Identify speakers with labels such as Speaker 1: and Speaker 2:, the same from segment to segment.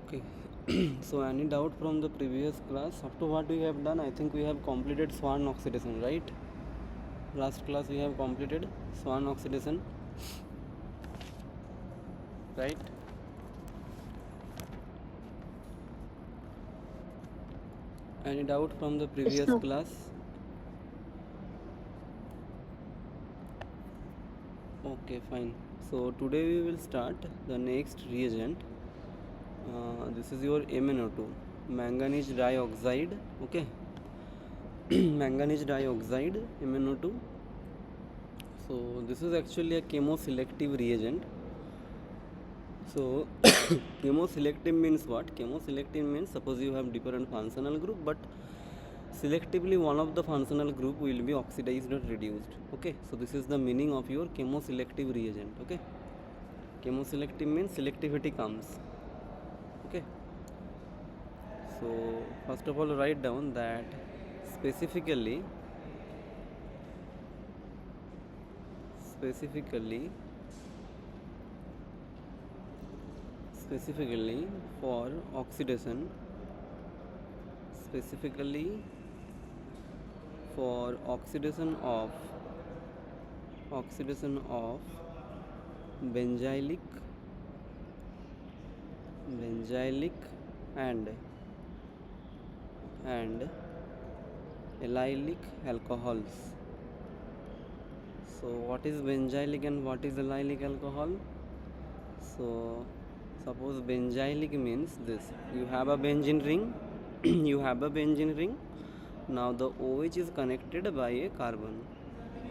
Speaker 1: Okay. So any doubt from the previous class? Up to what we have done? I think we have completed Swan oxidation, right? Last class we have completed Swan oxidation, right? Any doubt from the
Speaker 2: Yes,
Speaker 1: previous
Speaker 2: sir.
Speaker 1: class? Okay, fine. So today we will start the next reagent. This is your MnO2, manganese dioxide. Okay, manganese dioxide, MnO2. So this is actually a chemoselective reagent. So chemoselective means what? Chemoselective means suppose you have different functional group, but selectively one of the functional group will be oxidized or reduced. Okay, so this is the meaning of your chemoselective reagent. Okay, chemoselective means selectivity comes. Okay, so first of all write down that specifically specifically specifically for oxidation, specifically for oxidation of benzylic and allylic alcohols. So what is benzylic and what is allylic alcohol? So suppose benzylic means this: you have a benzene ring you have a benzene ring. Now the OH is connected by a carbon.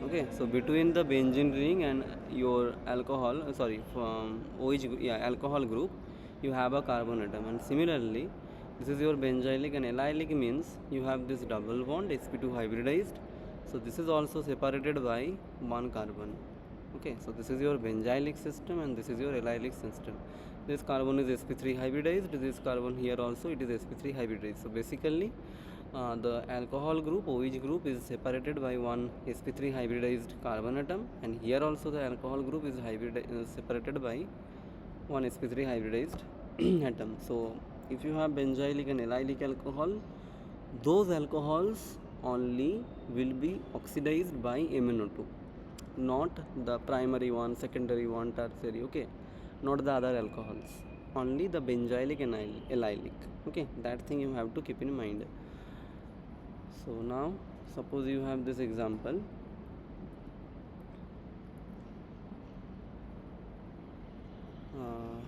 Speaker 1: Okay, so between the benzene ring and your alcohol, from OH, alcohol group, you have a carbon atom. And similarly, this is your benzylic, and allylic means you have this double bond sp2 hybridized. So this is also separated by one carbon. Okay, so this is your benzylic system and this is your allylic system. This carbon is sp3 hybridized, this carbon here also it is sp3 hybridized. So basically the alcohol group, OH group, is separated by one sp3 hybridized carbon atom, and here also the alcohol group is separated by one sp3 hybridized atom. So if you have benzylic and allylic alcohol, those alcohols only will be oxidized by MnO2, not the primary one, secondary one, tertiary. Okay, not the other alcohols, only the benzylic and allylic. Okay, that thing you have to keep in mind. So now suppose you have this example. uh,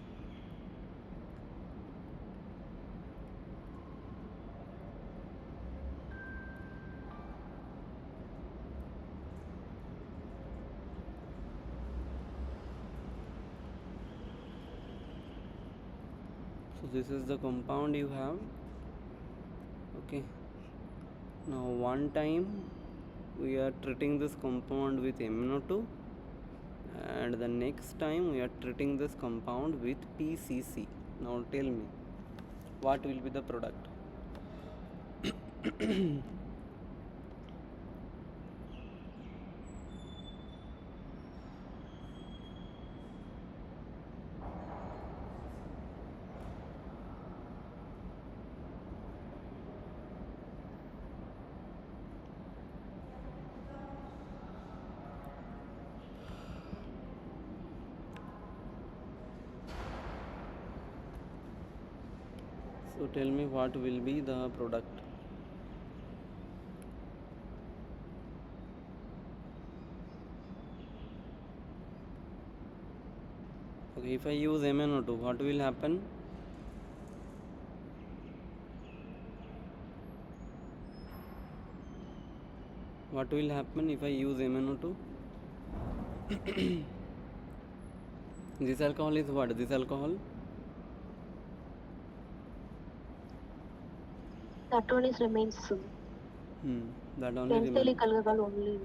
Speaker 1: so this is the compound you have. Okay, now one time we are treating this compound with MnO2, and the next time we are treating this compound with PCC. Now tell me, what will be the product? So tell me what will be the product. Okay, if I use MnO2, what will happen? What will happen if I use MnO2? This alcohol is what? This alcohol?
Speaker 2: That one is remains
Speaker 1: That only
Speaker 2: benzylic
Speaker 1: remains.
Speaker 2: alcohol only.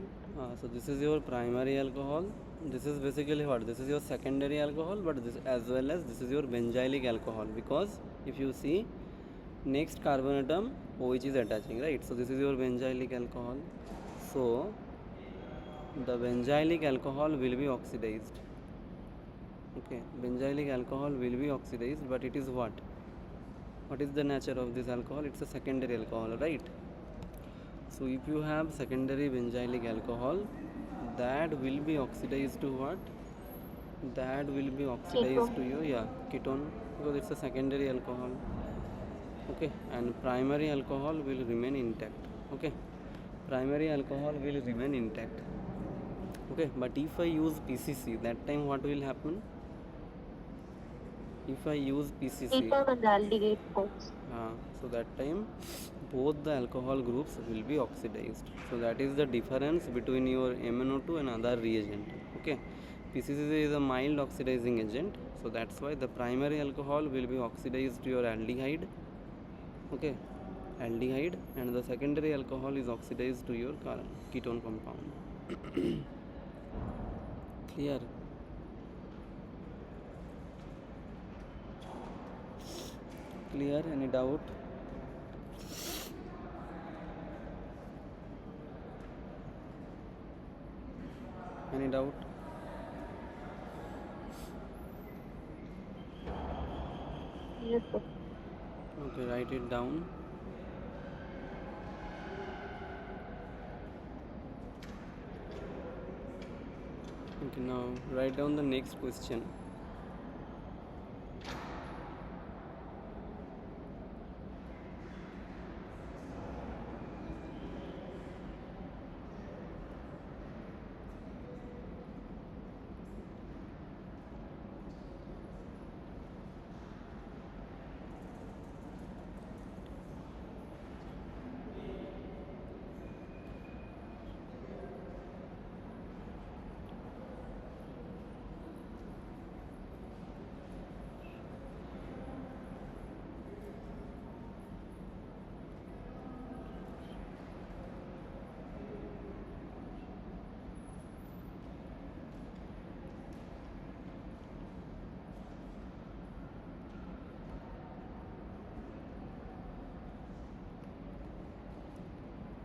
Speaker 1: So this is your primary alcohol. This is basically what? This is your secondary alcohol, but this as well as this is your benzylic alcohol, because if you see, next carbon atom OH is attaching, right? So this is your benzylic alcohol. So the benzylic alcohol will be oxidized. Okay, benzylic alcohol will be oxidized, but it is what? What is the nature of this alcohol? It's a secondary alcohol, right? So if you have secondary benzylic alcohol, that will be oxidized to what? That will be oxidized to
Speaker 2: Ketone.
Speaker 1: your, yeah, ketone, because it's a secondary alcohol. Okay, and primary alcohol will remain intact. Okay, primary alcohol will remain intact. Okay, but if I use PCC, that time what will happen? If I use PCC,
Speaker 2: Ketone and aldehyde forms.
Speaker 1: so that time both the alcohol groups will be oxidized. So that is the difference between your MnO2 and other reagent. Okay, PCC is a mild oxidizing agent, so that's why the primary alcohol will be oxidized to your aldehyde. Okay, aldehyde, and the secondary alcohol is oxidized to your ketone compound. Clear? Clear? Any doubt? Any doubt?
Speaker 2: Yes, sir.
Speaker 1: Okay, write it down. Okay, now write down the next question.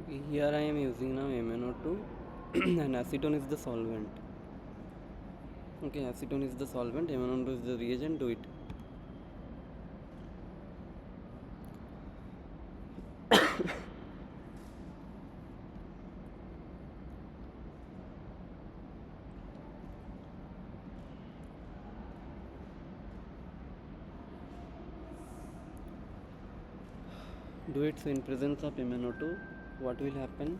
Speaker 1: Okay, here I am using now MnO2 and acetone is the solvent. Okay, acetone is the solvent, MnO2 is the reagent. Do it. Do it. So in presence of MnO2, what will happen?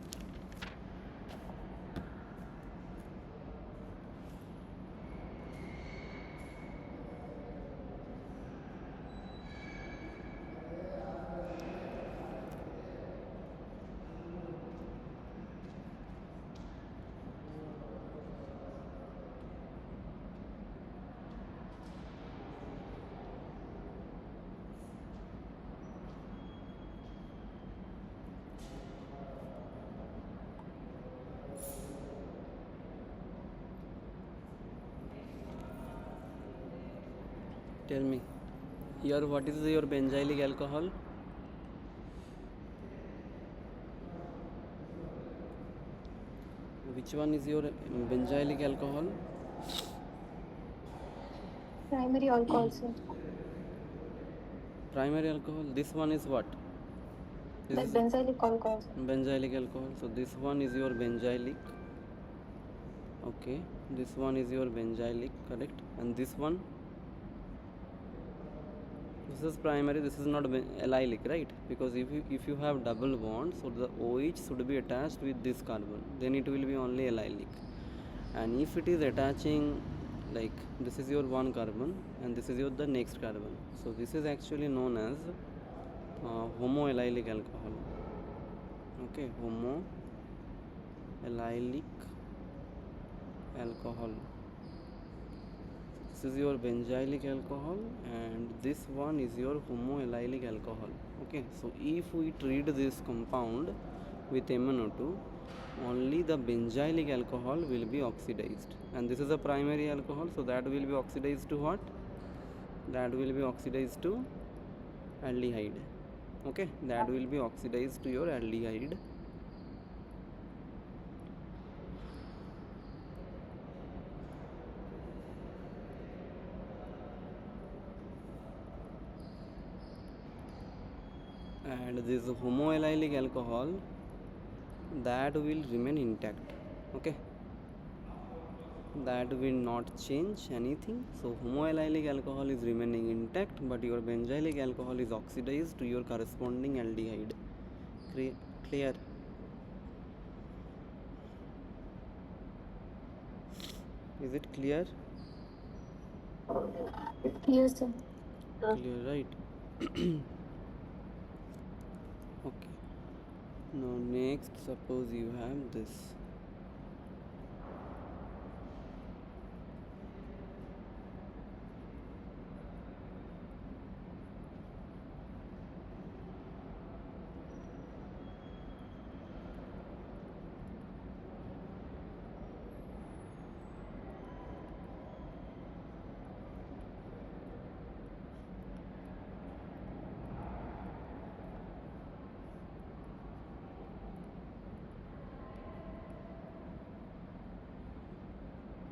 Speaker 1: Tell me. Here, what is your benzylic alcohol? Which one is your benzylic alcohol?
Speaker 2: Primary alcohol, sir.
Speaker 1: Primary alcohol. This one is what? This
Speaker 2: Like
Speaker 1: is
Speaker 2: benzylic alcohol, sir.
Speaker 1: benzylic alcohol. So this one is your benzylic. Okay, this one is your benzylic, correct? And this one, this is primary. This is not allylic, right? Because if you have double bond, so the OH should be attached with this carbon, then it will be only allylic. And if it is attaching, like this is your one carbon and this is your the next carbon, so this is actually known as homoallylic alcohol. Okay, homoallylic alcohol. This is your benzylic alcohol and this one is your homoallylic alcohol. Okay, so if we treat this compound with MnO2, only the benzylic alcohol will be oxidized, and this is a primary alcohol, so that will be oxidized to what? That will be oxidized to aldehyde. Okay, that will be oxidized to your aldehyde. and this homoallylic alcohol, that will remain intact. Okay, that will not change anything. So homoallylic alcohol is remaining intact, but your benzylic alcohol is oxidized to your corresponding aldehyde. Clear? Is it clear?
Speaker 2: Yes, sir.
Speaker 1: Clear, right? Okay, now next, suppose you have this.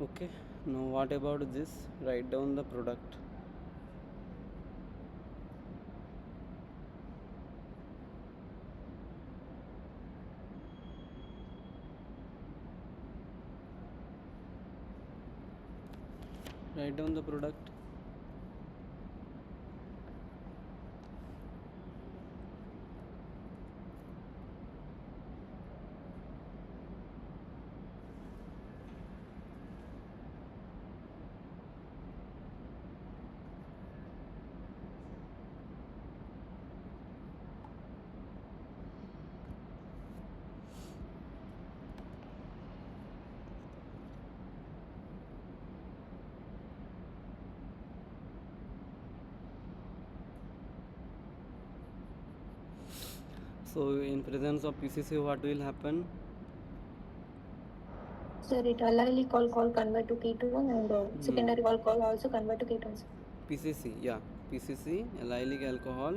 Speaker 1: Okay, now what about this? Write down the product. Write down the product. So in presence of PCC, what will happen?
Speaker 2: Sir, it allylic alcohol convert to ketone and secondary alcohol also convert to ketones.
Speaker 1: PCC, yeah, PCC, allylic alcohol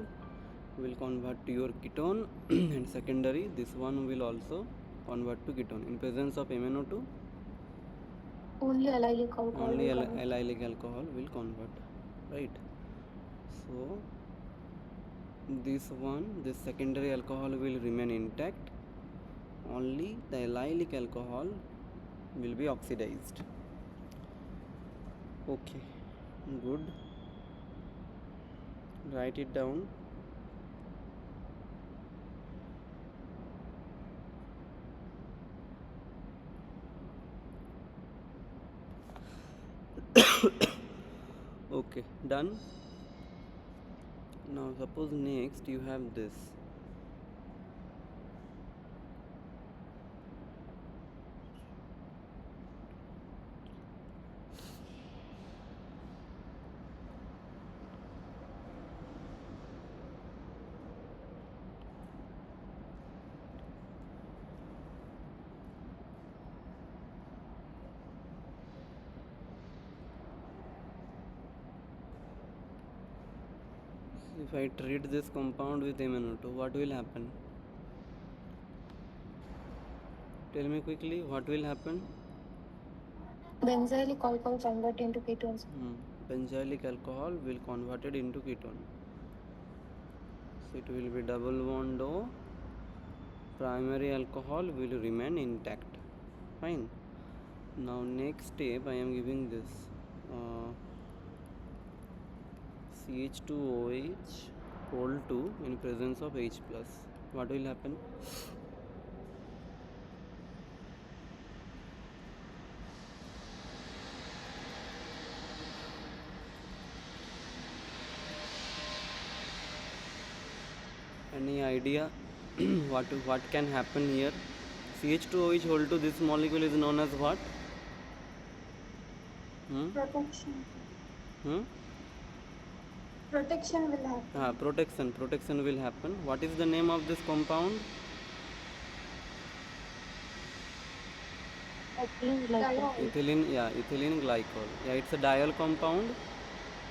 Speaker 1: will convert to your ketone and secondary, this one will also convert to ketone. In presence of MnO2,
Speaker 2: Only allylic alcohol.
Speaker 1: only
Speaker 2: will convert.
Speaker 1: allylic alcohol will convert, right? So this one, this secondary alcohol will remain intact, only the allylic alcohol will be oxidized. Okay, good, write it down. Okay, done. Now suppose next you have this. If I treat this compound with MnO2, what will happen? Tell me quickly, what will happen?
Speaker 2: Benzylic alcohol convert into ketones.
Speaker 1: Benzylic alcohol will convert it into ketone. So it will be double bond O. Primary alcohol will remain intact. Fine. Now next step, I am giving this CH2OH whole 2 in presence of H plus. What will happen? Any idea what can happen here? CH2OH whole 2, this molecule is known as what?
Speaker 2: Protection.
Speaker 3: Protection will happen.
Speaker 1: Protection will happen. What is the name of this compound? Ethylene glycol. Yeah, it's a diol compound,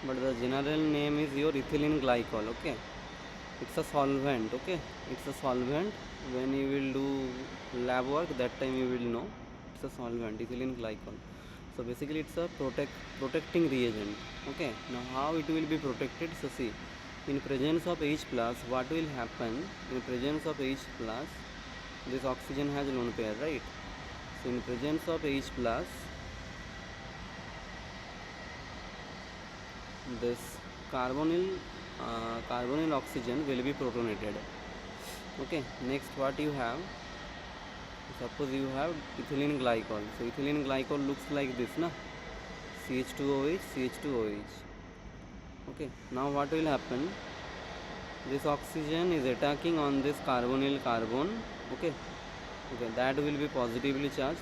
Speaker 1: but the general name is your ethylene glycol. Okay, it's a solvent. Okay, it's a solvent. When you will do lab work, that time you will know it's a solvent, ethylene glycol. So basically it's a protecting reagent. Okay, now how it will be protected? So see, In presence of H plus, what will happen? In presence of H plus, this oxygen has lone pair, right? So in presence of H plus, this carbonyl oxygen will be protonated. Okay, next what you have, suppose you have ethylene glycol. So ethylene glycol looks like this, na? CH2OH, CH2OH. Okay, now what will happen? This oxygen is attacking on this carbonyl carbon. Okay, that will be positively charged.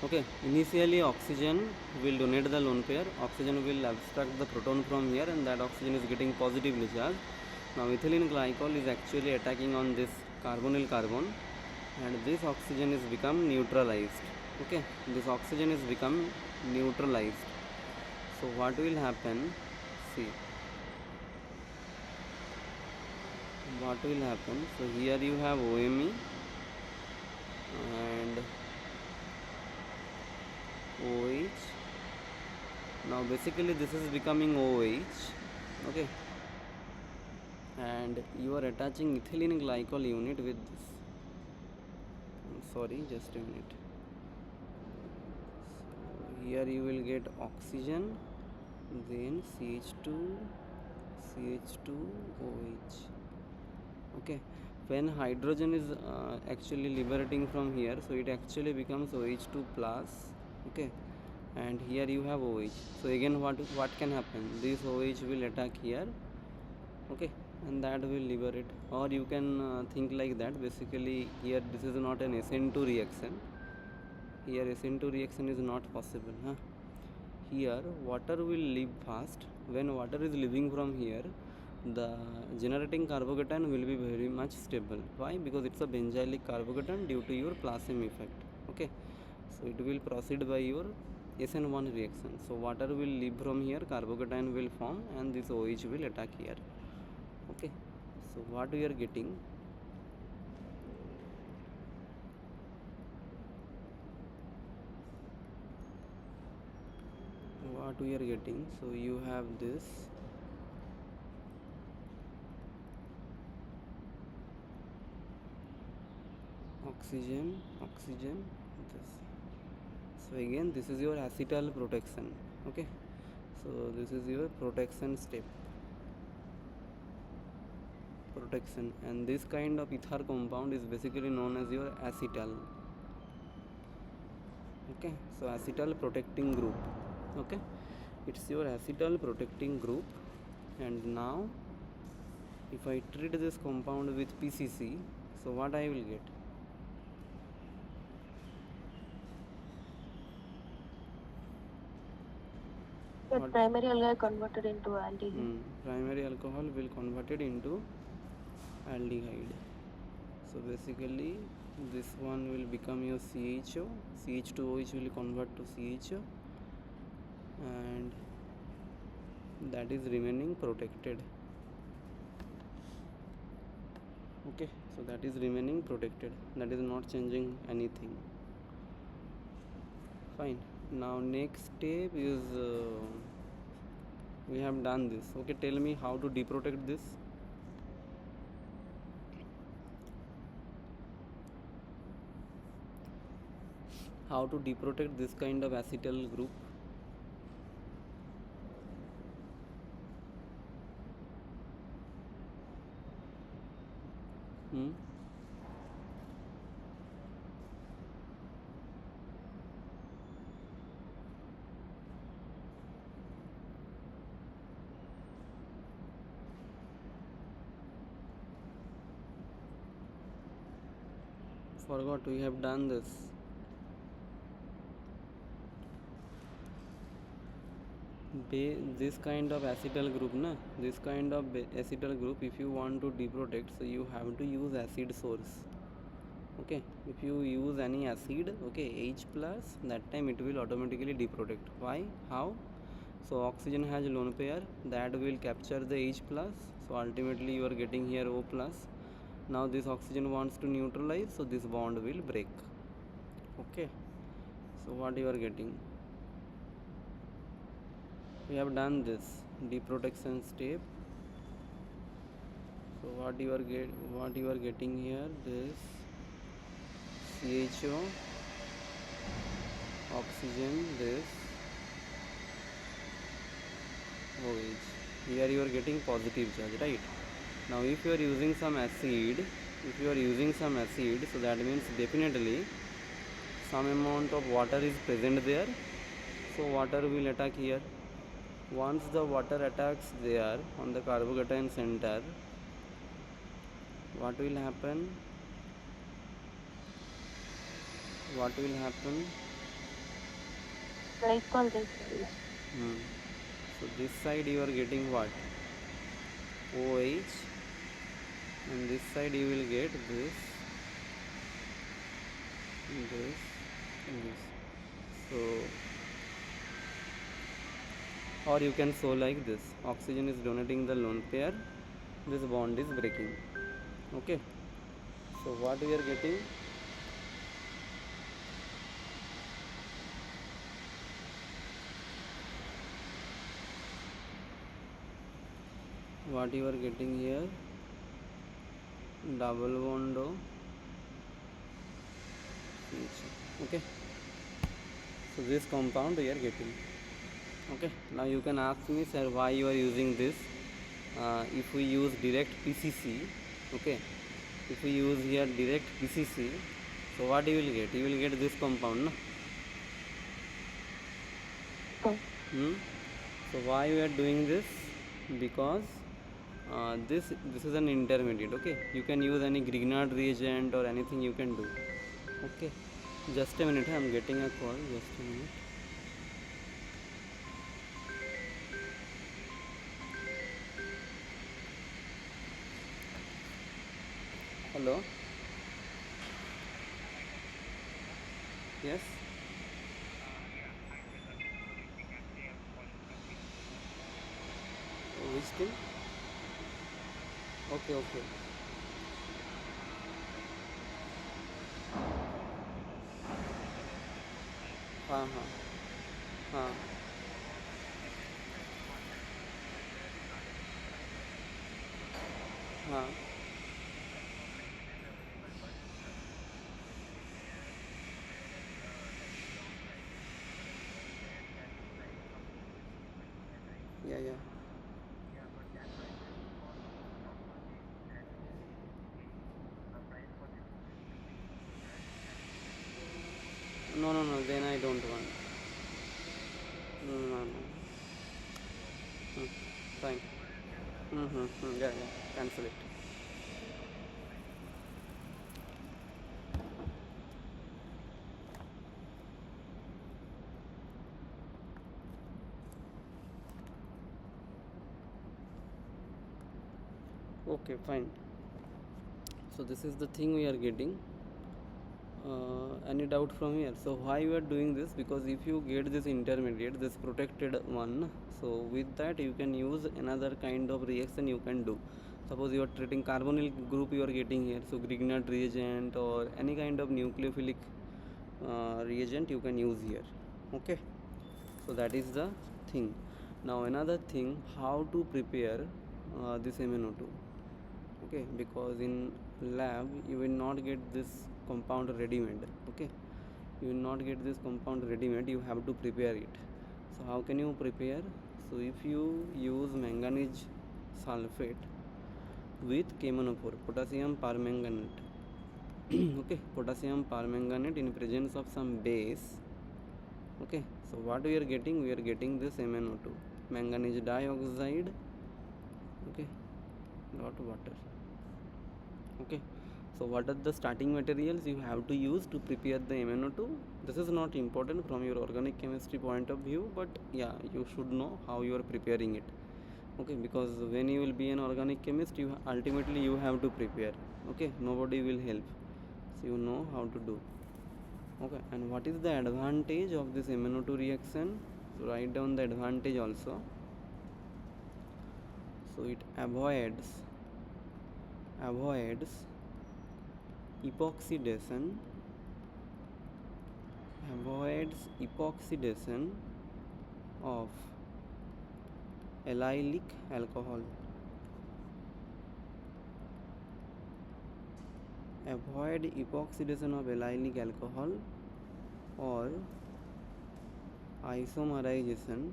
Speaker 1: Okay, initially oxygen will donate the lone pair, oxygen will abstract the proton from here, and that oxygen is getting positively charged. Now ethylene glycol is actually attacking on this carbonyl carbon, and this oxygen is become neutralized. Okay, this oxygen is become neutralized. So what will happen? See what will happen. So here you have OMe and OH. Now basically this is becoming OH. Okay, and you are attaching ethylene glycol unit with this. Sorry, just a minute. So here you will get oxygen, then CH2OH. Okay, when hydrogen is actually liberating from here, so it actually becomes OH2 plus. Okay, and here you have OH. So again what can happen? This OH will attack here. Okay, and that will liberate, or you can think like that. Basically here this is not an SN2 reaction. Here SN2 reaction is not possible, huh? Here water will leave fast. When water is leaving from here, the generating carbocation will be very much stable. Why? Because it's a benzylic carbocation due to your Plasm effect. Okay, so it will proceed by your SN1 reaction. So water will leave from here, carbocation will form, and this OH will attack here. Okay, so what we are getting, so you have this oxygen, this. So again this is your acetal protection. Okay, so this is your protection step, and this kind of ether compound is basically known as your acetal. Okay, so acetal protecting group. Okay, it's your acetal protecting group. And now if I treat this compound with PCC, so what I will get?
Speaker 2: The primary alcohol converted into aldehyde.
Speaker 1: Primary alcohol will converted into aldehyde. So basically this one will become your CHO, CH2OH will convert to CHO, and that is remaining protected. Okay, so that is remaining protected, that is not changing anything. Fine. Now next step is we have done this. Okay, tell me how to deprotect this. How to deprotect this kind of acetal group? Forgot we have done this. This kind of acetal group, na, this kind of acetal group, if you want to deprotect, so you have to use acid source. Okay, if you use any acid, okay, H plus, that time it will automatically deprotect. Why? How? So oxygen has lone pair, that will capture the H plus, so ultimately you are getting here O plus. Now this oxygen wants to neutralize, so this bond will break. Okay, so what you are getting? we have done this deprotection step. So what you are getting here, this CHO, oxygen, this OH. Here you are getting positive charge, right? Now if you are using some acid, so that means definitely some amount of water is present there, so water will attack here. Once the water attacks there on the carbocation center, what will happen?
Speaker 2: Glycol.
Speaker 1: So this side you are getting what? OH, and this side you will get this, and this. So, or you can show like this: oxygen is donating the lone pair, this bond is breaking. Okay. So what we are getting? What you are getting here? Double bond O. Okay. So this compound we are getting. Okay. Now you can ask me, sir, why you are using this? If we use direct PCC, okay. If we use here direct PCC, so what you will get? You will get this compound, no? So why we are doing this? Because this is an intermediate. Okay, you can use any Grignard reagent or anything you can do. Okay, just a minute, I am getting a call. Just a minute. Hello. Yes. Which thing? Okay. हाँ. Yeah. No, then I don't want. No. Fine. Yeah, cancel it. Okay, fine. So this is the thing we are getting. Any doubt from here? So why you are doing this? Because if you get this intermediate, this protected one, so with that you can use another kind of reaction you can do. Suppose you are treating carbonyl group you are getting here, so Grignard reagent or any kind of nucleophilic reagent you can use here. Okay, so that is the thing. Now another thing, how to prepare this MnO2. Okay, because in lab you will not get this compound ready made. Okay, you will not get this compound ready made, you have to prepare it. So how can you prepare? So if you use manganese sulfate with KMnO4, potassium permanganate. Okay, potassium permanganate in presence of some base. Okay, so what we are getting? We are getting this MnO2, manganese dioxide. Okay, dot water. Okay, so what are the starting materials you have to use to prepare the MnO2? This is not important from your organic chemistry point of view, but yeah, you should know how you are preparing it. Okay, because when you will be an organic chemist, you ultimately you have to prepare. Okay, nobody will help, so you know how to do. Okay, and what is the advantage of this MnO2 reaction? So write down the advantage also. So it avoids epoxidation of allylic alcohol. Avoid epoxidation of allylic alcohol or isomerization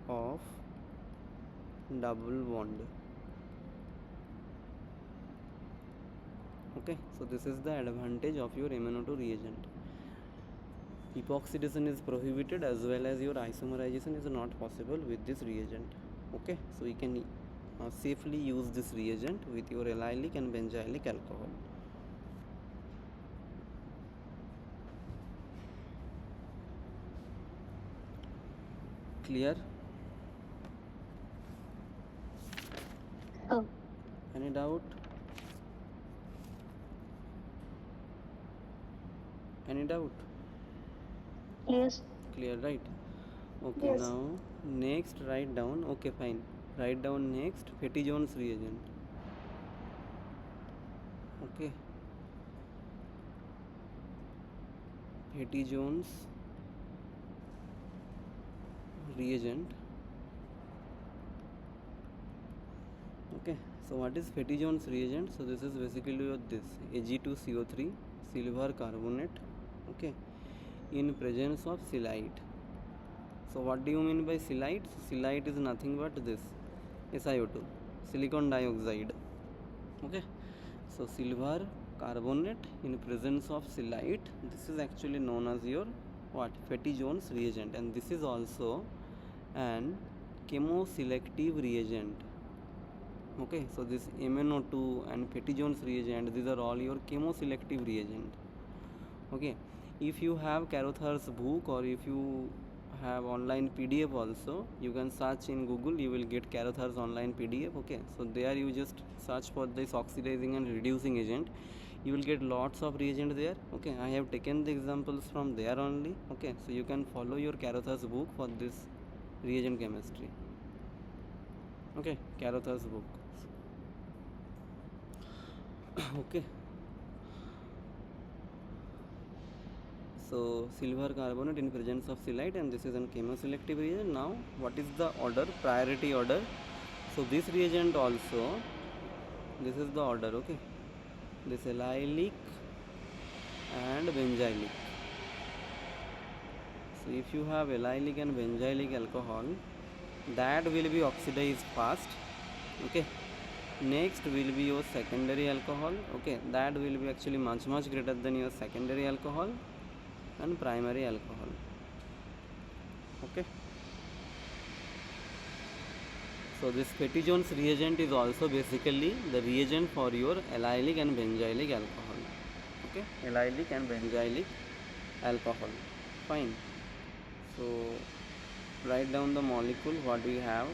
Speaker 1: of double bond. Okay, so this is the advantage of your MnO2 reagent. Epoxidation is prohibited as well as your isomerization is not possible with this reagent. Okay, so you can safely use this reagent with your allylic and benzylic alcohol. Clear?
Speaker 2: Oh,
Speaker 1: Any doubt? Any doubt?
Speaker 2: yes.
Speaker 1: Clear, right? Okay,
Speaker 3: Yes.
Speaker 1: now next write down. Okay, fine. Write down next Fatty-Jones reagent. Okay, Fatty-Jones reagent. Okay, so what is Fatty-Jones reagent? So this is basically this Ag2CO3 silver carbonate, okay, in presence of silyte. So what do you mean by silyte? So silyte is nothing but this SiO2, silicon dioxide. Okay, so silver carbonate in presence of silyte, this is actually known as your what, Fatty-Jones reagent, and this is also an chemoselective reagent. Okay, so this MnO2 and Fatty-Jones reagent, these are all your chemoselective reagent. Okay, if you have Carothers book or if you have online PDF also, you can search in Google, you will get Carothers online PDF. Okay, so there you just search for this oxidizing and reducing agent, you will get lots of reagent there. Okay, I have taken the examples from there only. Okay, so you can follow your Carothers book for this reagent chemistry. Okay, Carothers book. Okay, so silver carbonate in presence of silyte, and this is an chemoselective reagent. Now what is the order, priority order? So this reagent also, this is the order. Okay, this allylic and benzylic. So if you have allylic and benzylic alcohol, that will be oxidized fast. Okay, next will be your secondary alcohol. Okay, that will be actually much greater than your secondary alcohol and primary alcohol. Okay, so this Fatty-Jones reagent is also basically the reagent for your allylic and benzylic alcohol. Okay, allylic and benzylic alcohol. Fine, so write down the molecule what we have.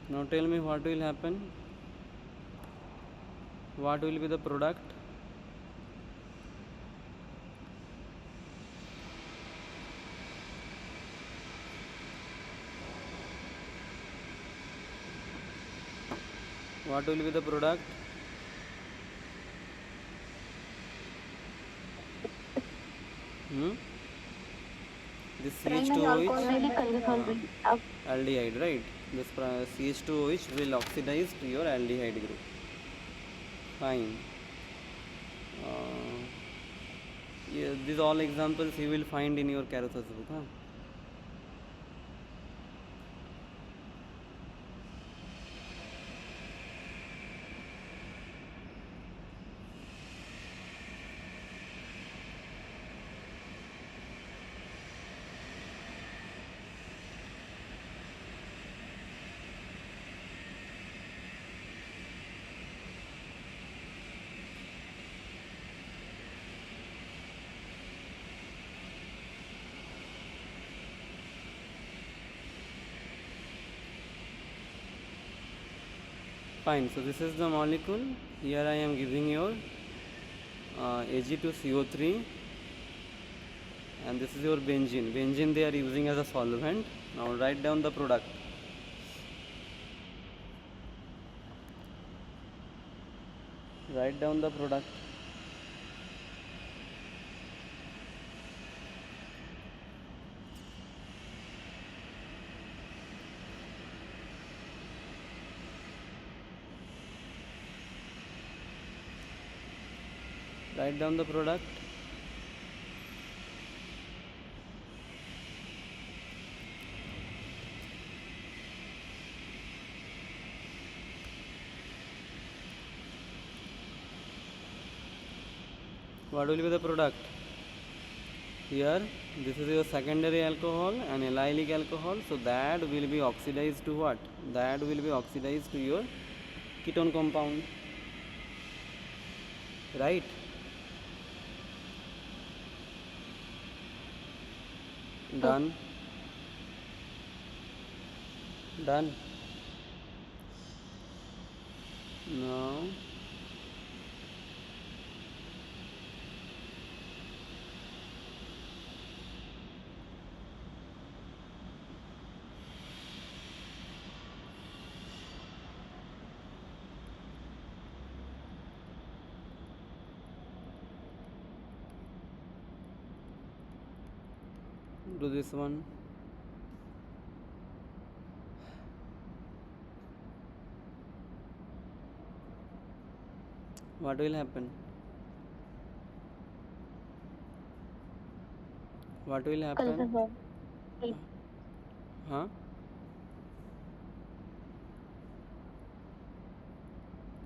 Speaker 1: Now tell me what will happen, what will be the product? What will be the product? This
Speaker 3: Primary
Speaker 1: CH2OH
Speaker 3: alcohol and
Speaker 1: aldehyde, right? This CH2OH will oxidize to your aldehyde group. Fine. Yeah, these all examples you will find in your Carothers book. Huh? Fine. So this is the molecule. Here I am giving your Ag2CO3, and this is your benzene. Benzene they are using as a solvent. Now write down the product. Write down the product. Write down the product. What will be the product? Here this is your secondary alcohol and allylic alcohol, so that will be oxidized to what? That will be oxidized to your ketone compound, right? Done. Done. Now do this one. What will happen? What will happen?
Speaker 2: Color.
Speaker 1: Huh?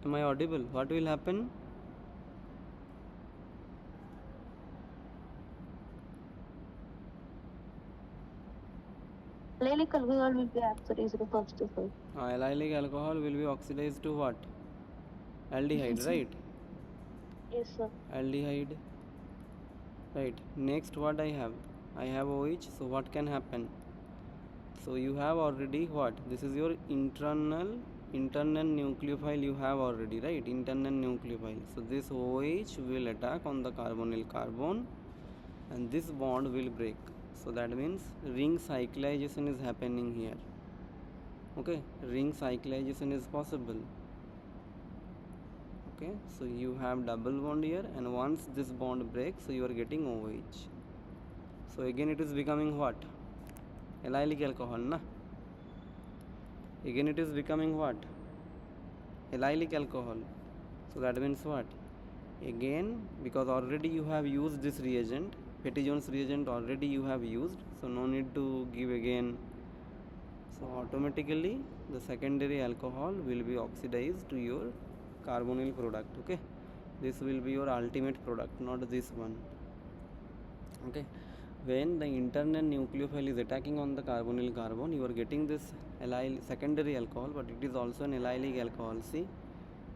Speaker 1: Am I audible? What will happen?
Speaker 2: Allylic alcohol will be oxidized to first of all.
Speaker 1: Allylic alcohol will be oxidized to what? Aldehyde,
Speaker 2: Yes,
Speaker 1: right?
Speaker 2: Yes, sir.
Speaker 1: Aldehyde, right? Next, what I have? I have OH. So what can happen? So you have already what? This is your internal nucleophile. You have already, right? Internal nucleophile. So this OH will attack on the carbonyl carbon, and this bond will break. So that means ring cyclization is happening here. Okay, ring cyclization is possible. Okay, so you have double bond here, and once this bond breaks, so you are getting OH. So again it is becoming what? Allylic alcohol, na? Again it is becoming what? Allylic alcohol. So that means what? Again, because already you have used this reagent, Petty-Jones reagent already you have used, so no need to give again. So automatically the secondary alcohol will be oxidized to your carbonyl product. Okay, this will be your ultimate product, not this one. Okay, when the internal nucleophile is attacking on the carbonyl carbon, you are getting this secondary alcohol, but it is also an allylic alcohol. See,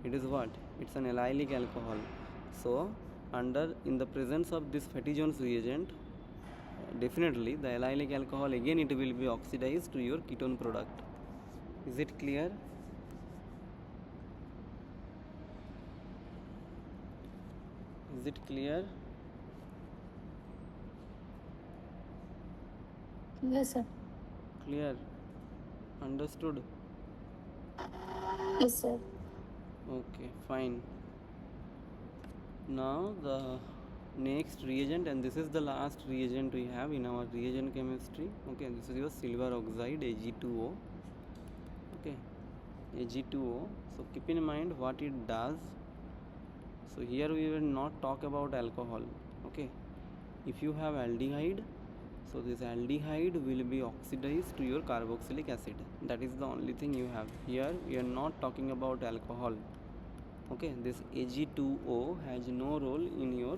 Speaker 1: it is what? It's an allylic alcohol. So in the presence of this Petty-Jones reagent, definitely the allylic alcohol again it will be oxidized to your ketone product. Is it clear? Is it clear?
Speaker 2: Yes, sir.
Speaker 1: Clear? Understood?
Speaker 2: Yes, sir.
Speaker 1: Okay, fine. Now the next reagent, and this is the last reagent we have in our reagent chemistry. Okay, this is your silver oxide, Ag2O. Okay, Ag2O. So keep in mind what it does. So here we will not talk about alcohol. Okay, if you have aldehyde, so this aldehyde will be oxidized to your carboxylic acid. That is the only thing you have. Here we are not talking about alcohol. Okay, this Ag2O has no role in your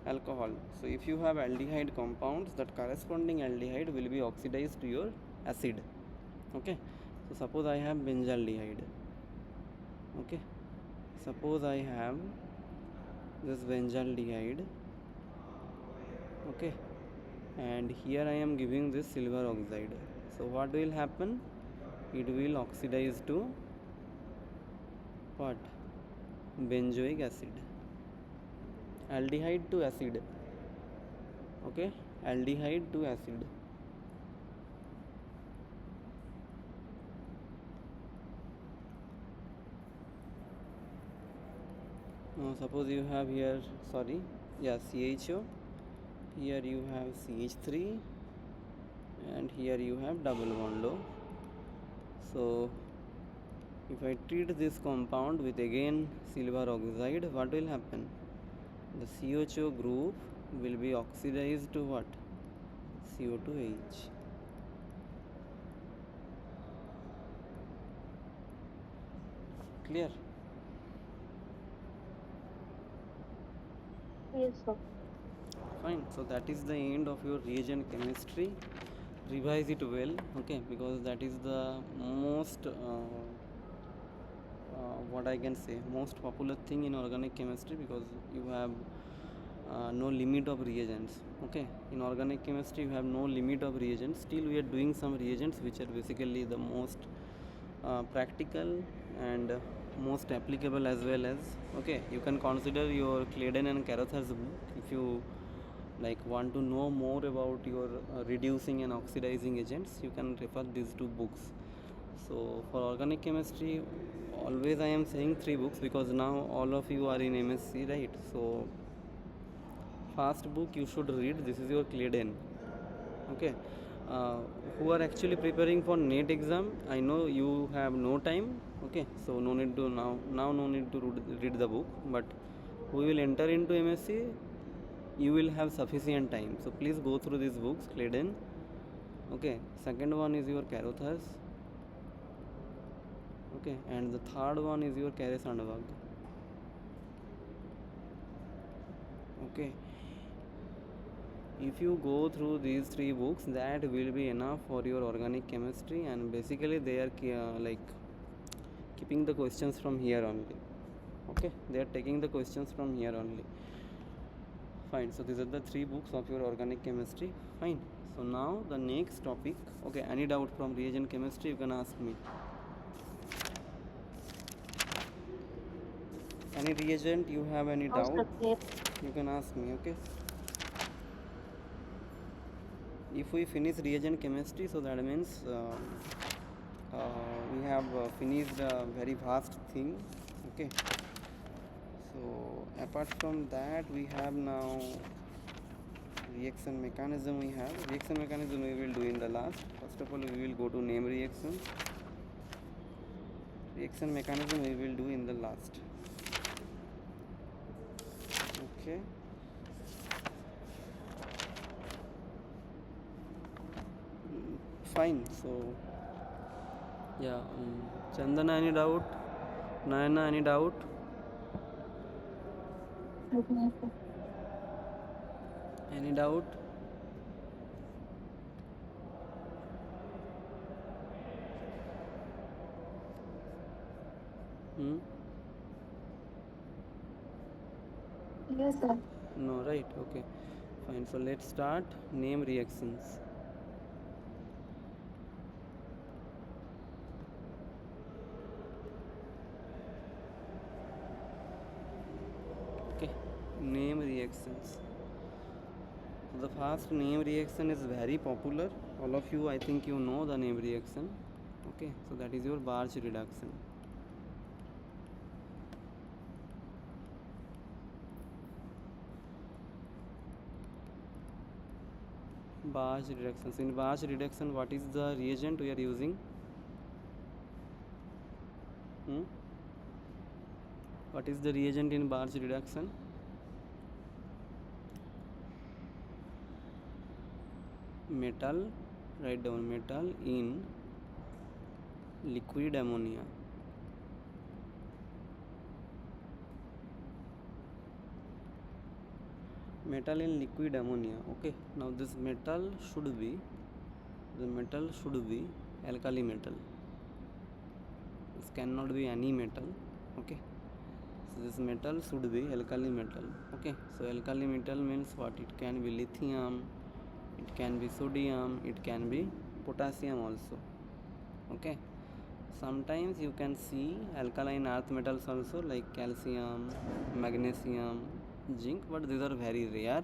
Speaker 1: alcohol. So if you have aldehyde compounds, that corresponding aldehyde will be oxidized to your acid. Okay, so suppose I have benzaldehyde. Okay, suppose I have this benzaldehyde. Okay, and here I am giving this silver oxide. So what will happen? It will oxidize to what? Benzoic acid. Aldehyde to acid. Okay, aldehyde to acid. Now suppose you have here, sorry, yeah, CHO, here you have CH3, and here you have double bond O. So if I treat this compound with again silver oxide, what will happen? The CHO group will be oxidized to what? CO2H. Clear?
Speaker 2: Yes, sir.
Speaker 1: Fine. So that is the end of your reagent chemistry. Revise it well, okay, because that is the most what I can say, most popular thing in organic chemistry, because you have no limit of reagents. Okay, in organic chemistry you have no limit of reagents. Still we are doing some reagents which are basically the most practical and most applicable as well as, okay, you can consider your Claydon and Carothers book if you like want to know more about your reducing and oxidizing agents. You can refer these two books. So for organic chemistry always I am saying 3 books because now all of you are in MSc, right? So first book you should read, this is your Claydon. Okay, who are actually preparing for NET exam, I know you have no time. Okay, so no need to now no need to read the book, but who will enter into MSc, you will have sufficient time. So please go through these books, Claydon. Okay, second one is your Carothers. Okay, and the third one is your Carey Sandberg. Okay, if you go through these 3 books, that will be enough for your organic chemistry, and basically they are like keeping the questions from here only. Okay, they are taking the questions from here only. Fine, so these are the 3 books of your organic chemistry. Fine, so now the next topic. Okay, any doubt from reagent chemistry you can ask me. Any reagent you have any
Speaker 2: No, sir,
Speaker 1: doubt,
Speaker 2: clear.
Speaker 1: you can ask me. Okay, if we finish reagent chemistry, so that means we have finished a very vast thing. Okay, so apart from that we have now reaction mechanism. We have reaction mechanism we will do in the last. First of all we will go to name reaction. Reaction mechanism we will do in the last. Okay, fine. So yeah, Chandana, any doubt? Nayana, any doubt?
Speaker 2: Okay, sir.
Speaker 1: Any doubt?
Speaker 2: Yes, sir.
Speaker 1: No, right? Okay, fine. So let's start name reactions. Okay, name reactions. So the first name reaction is very popular. All of you, I think you know the name reaction. Okay, so that is your Barch reduction. Barch reductions. In Barch reduction, what is the reagent we are using? What is the reagent in Barch reduction? Metal, write down, metal in liquid ammonia. Metal in liquid ammonia. Okay, now this metal should be alkali metal. This cannot be any metal. Okay, so this metal should be alkali metal. Okay, so alkali metal means what? It can be lithium, it can be sodium, it can be potassium also. Okay, sometimes you can see alkaline earth metals also, like calcium, magnesium, zinc, but these are very rare.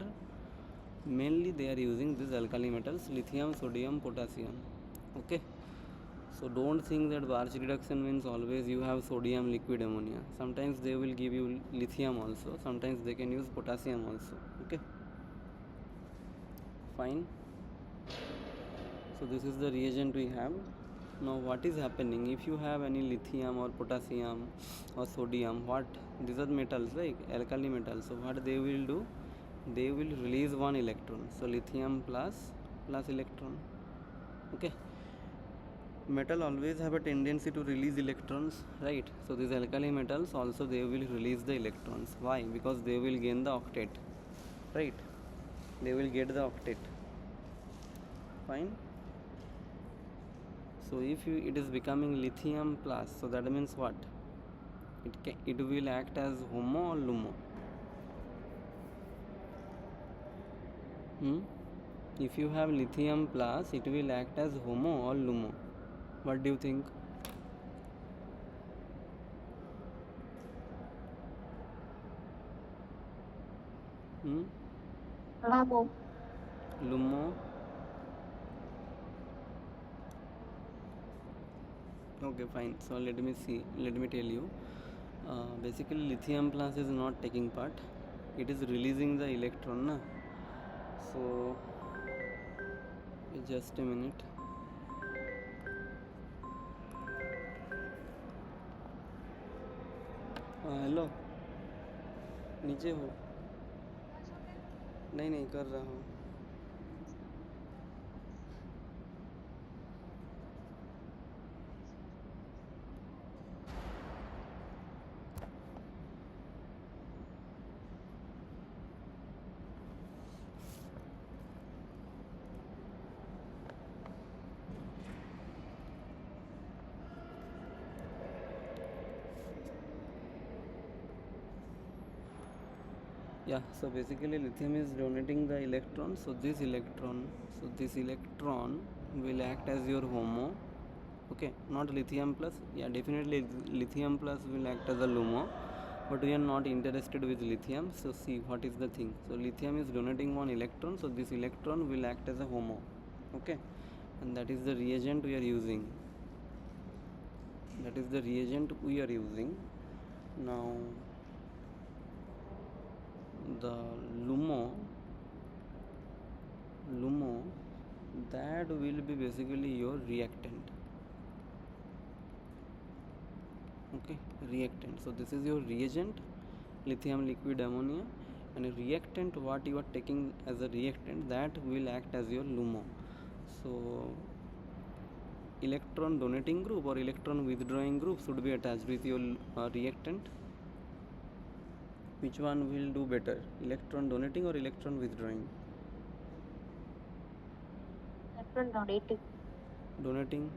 Speaker 1: Mainly they are using these alkali metals, lithium, sodium, potassium. Okay, so don't think that Barch reduction means always you have sodium liquid ammonia. Sometimes they will give you lithium also, sometimes they can use potassium also. Okay, fine. So this is the reagent we have. Now what is happening if you have any lithium or potassium or sodium, what these are metals, like alkali metals, so what they will do, they will release one electron. So lithium plus electron. Okay, metal always have a tendency to release electrons, right? So these alkali metals also they will release the electrons. Why? Because they will gain the octet, right? They will get the octet. Fine. So if it is becoming lithium plus, so that means what? It will act as HOMO or LUMO? If you have lithium plus, it will act as HOMO or LUMO. What do you think?
Speaker 2: LUMO.
Speaker 1: LUMO. Okay, fine. So let me tell you. Basically lithium plus is not taking part, it is releasing the electron na? So just a minute. Hello, नीचे हो? नहीं कर रहा हूँ. Yeah, so basically lithium is donating the electron, so this electron will act as your HOMO. Okay, not lithium plus. Yeah, definitely lithium plus will act as a LUMO, but we are not interested with lithium. So see what is the thing. So lithium is donating one electron, so this electron will act as a HOMO. Okay, and that is the reagent we are using. Now the LUMO, that will be basically your reactant. Okay, reactant. So this is your reagent, lithium liquid ammonia, and a reactant, what you are taking as a reactant, that will act as your LUMO. So electron donating group or electron withdrawing group should be attached with your reactant. Which one will do better, electron donating or electron withdrawing?
Speaker 2: Electron
Speaker 1: Donating,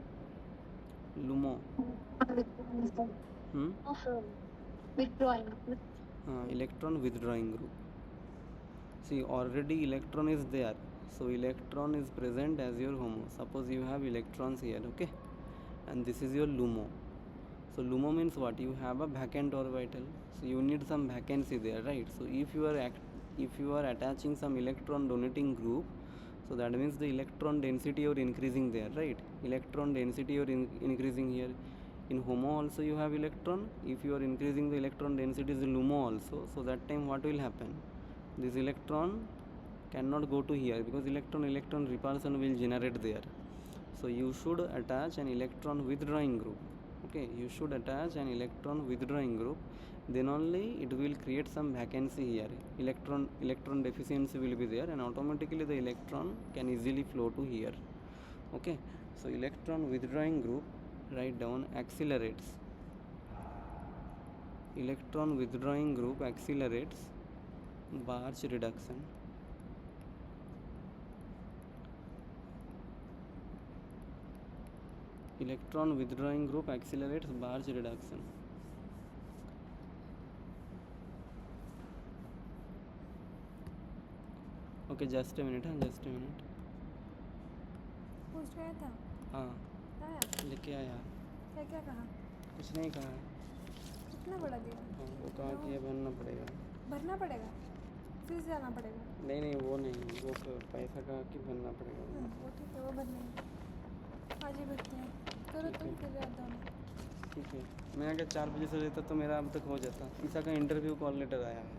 Speaker 1: LUMO.
Speaker 2: Withdrawing.
Speaker 1: Electron withdrawing group. See, already electron is there, so electron is present as your HOMO. Suppose you have electrons here, okay, and this is your LUMO. So LUMO means what? You have a vacant orbital, so you need some vacancy there, right? So if you are attaching some electron donating group, so that means the electron density you are increasing there, right? Electron density you are increasing here. In HOMO also you have electron. If you are increasing the electron density is LUMO also, so that time what will happen? This electron cannot go to here because electron repulsion will generate there. So you should attach an electron withdrawing group. Okay, you should attach an electron withdrawing group, then only it will create some vacancy here. Electron deficiency will be there, and automatically the electron can easily flow to here. Okay, so electron withdrawing group, write down, accelerates. Electron withdrawing group accelerates Barch reduction. Electron withdrawing group accelerates Barch reduction. Okay, just a minute.
Speaker 3: Post गया था
Speaker 1: हाँ,
Speaker 3: आया
Speaker 1: लेके आया.
Speaker 3: क्या क्या कहा?
Speaker 1: कुछ नहीं कहा।
Speaker 3: कितना बड़ा दिया?
Speaker 1: हाँ, वो कहा कि ये भरना पड़ेगा।
Speaker 3: भरना पड़ेगा? फिर से जाना पड़ेगा?
Speaker 1: नहीं नहीं, वो नहीं, वो पैसा कहा कि भरना पड़ेगा।
Speaker 3: वो ठीक है, वो भर लेंगे। आज ही भरते हैं। करो
Speaker 1: ठीक
Speaker 3: तुम,
Speaker 1: है।
Speaker 3: फिर याद दो ना।
Speaker 1: ठीक है, मैं अगर 4 बजे से रहता तो मेरा अब तक हो जाता। ईसा का इंटरव्यू कॉल लेटर आया है,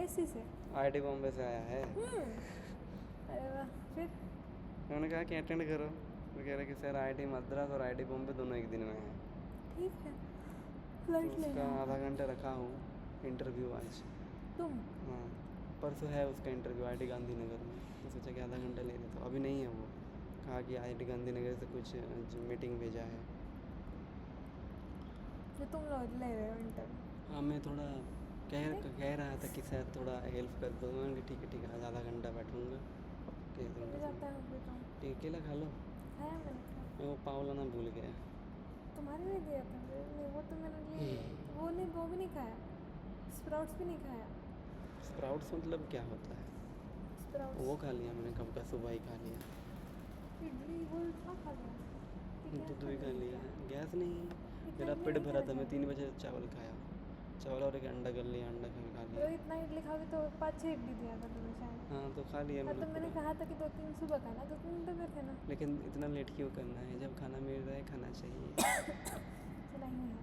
Speaker 3: ISC से?
Speaker 1: IIT बॉम्बे से आया है।
Speaker 3: अरे वाह, फिर?
Speaker 1: उन्होंने कहा कि अटेंड करो। वो कह रहे कि सर IIT मद्रास और IIT बॉम्बे दोनों एक दिन में है।
Speaker 3: ठीक है,
Speaker 1: तो
Speaker 3: फ्लाइट
Speaker 1: उसका
Speaker 3: लेना।
Speaker 1: आधा घंटा रखा हूँ इंटरव्यू आज।
Speaker 3: तुम?
Speaker 1: हाँ, परसों है उसका इंटरव्यू IIT गांधीनगर में। तो सोचा कि आधा घंटा ले लेता हूँ। अभी नहीं है वो, कहा कि IIT गांधीनगर से कुछ मीटिंग भेजा है।
Speaker 3: फिर तुम लोग ले रहे हो इंटरव्यू?
Speaker 1: हाँ, मैं थोड़ा कह रहा था कि शायद थोड़ा हेल्प कर दो। मैंने कहा ठीक है आज आधा घंटा बैठूंगा, कह
Speaker 3: मिल
Speaker 1: दूँगा।
Speaker 3: जाता है फिर तुम?
Speaker 1: ठीक, केला खा लो।
Speaker 3: खाया मैंने खा।
Speaker 1: मैं वो पाव लाना भूल गया।
Speaker 3: तुम्हारे लिए दिया था मेरे लिए, वो तो मैंने लिए। वो नहीं, वो भी नहीं खाया। स्प्राउट्स भी नहीं खाया।
Speaker 1: स्प्राउट्स मतलब क्या होता है?
Speaker 3: स्प्राउट्स
Speaker 1: वो खा लिया मैंने, कब का सुबह ही खा लिया।
Speaker 3: इडली वो क्या खा लिया?
Speaker 1: दूध भी खा लिया। गैस नहीं,
Speaker 3: इतना
Speaker 1: मेरा
Speaker 3: इडली
Speaker 1: पेट
Speaker 3: नहीं
Speaker 1: भरा
Speaker 3: खाना
Speaker 1: था। मैं
Speaker 3: चाहिए।
Speaker 1: 3 बजे चावल खाया, चावल और एक अंडा कर लिया, अंडा खा
Speaker 3: तो
Speaker 1: लिया।
Speaker 3: इतना इडली खाओगे तो 5-6 इडली दिया था तुम्हें शायद।
Speaker 1: हाँ, तो खा लिया
Speaker 3: हाँ, तो मैंने
Speaker 1: पूरा।
Speaker 3: कहा था कि 2-3 सुबह खाना, 2-3 दोपहर खाना।
Speaker 1: लेकिन इतना लेट क्यों करना है? जब खाना मिल रहा है खाना चाहिए।
Speaker 3: तो नहीं है,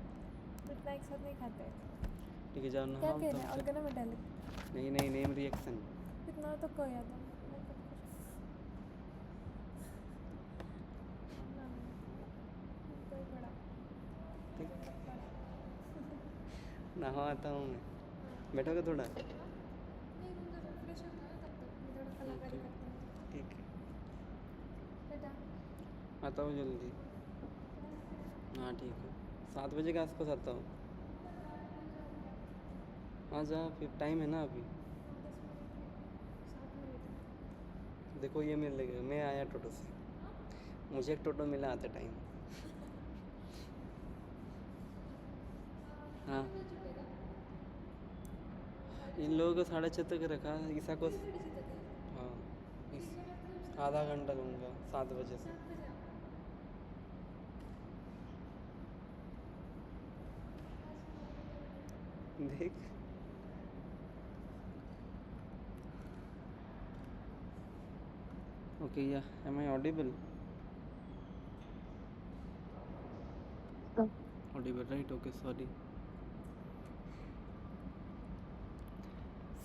Speaker 3: तो इतना एक साथ नहीं खाते।
Speaker 1: ठीक है, जाओ
Speaker 3: क्या
Speaker 1: नहाओ
Speaker 3: कह रहे
Speaker 1: तब
Speaker 3: हैं?
Speaker 1: से।
Speaker 3: ऑर्गेनोमेटालिक?
Speaker 1: नहीं नहीं, नेम रिएक्शन।
Speaker 3: इतना तो कोई याद नहीं। कोई बड़ा।
Speaker 1: ठीक, नहा आता हूँ मैं। बैठोगे थोड़ा?
Speaker 3: नहीं, तुम जब फ्रेश होता है तब तक मैं थोड़ा कलाकारी करते हैं।
Speaker 1: ठीक है,
Speaker 3: बेटा
Speaker 1: आता हूँ जल्दी। हाँ ठीक है, 7 बजे के आसपास आता हूँ। हाँ जा, फिर टाइम है ना अभी।
Speaker 3: 7 मिनट।
Speaker 1: देखो ये मिल गया, मैं आया टोटो से, मुझे एक टोटो मिला आते टाइम। हाँ, इन लोगों को 6:30 तक रखा, ईसा को। हाँ, आधा घंटा लूँगा 7 बजे से। देख, ओके, या am I audible? Audible, right? Okay, sorry.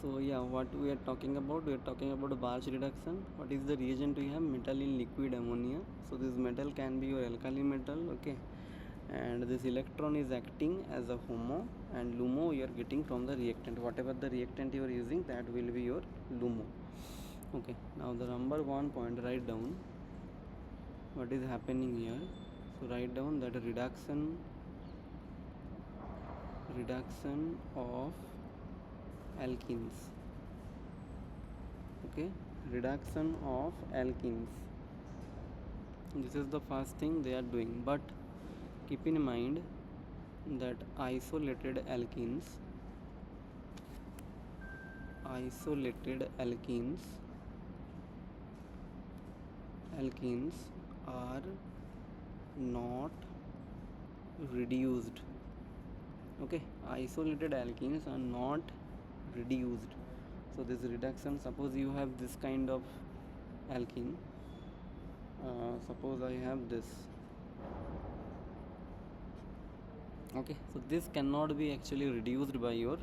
Speaker 1: So yeah, what we are talking about? We are talking about Barch reduction. What is the reagent we have? Metal in liquid ammonia. So this metal can be your alkali metal, okay? And this electron is acting as a HOMO, and LUMO you are getting from the reactant. Whatever the reactant you are using, that will be your LUMO. Okay. Now the number 1 point, write down what is happening here. So write down that reduction of alkenes. Okay, reduction of alkenes, this is the first thing they are doing. But keep in mind that isolated alkenes are not reduced. Okay, isolated alkenes are not reduced. So this reduction, suppose you have this kind of alkene, suppose I have this. Okay, so this cannot be actually reduced by your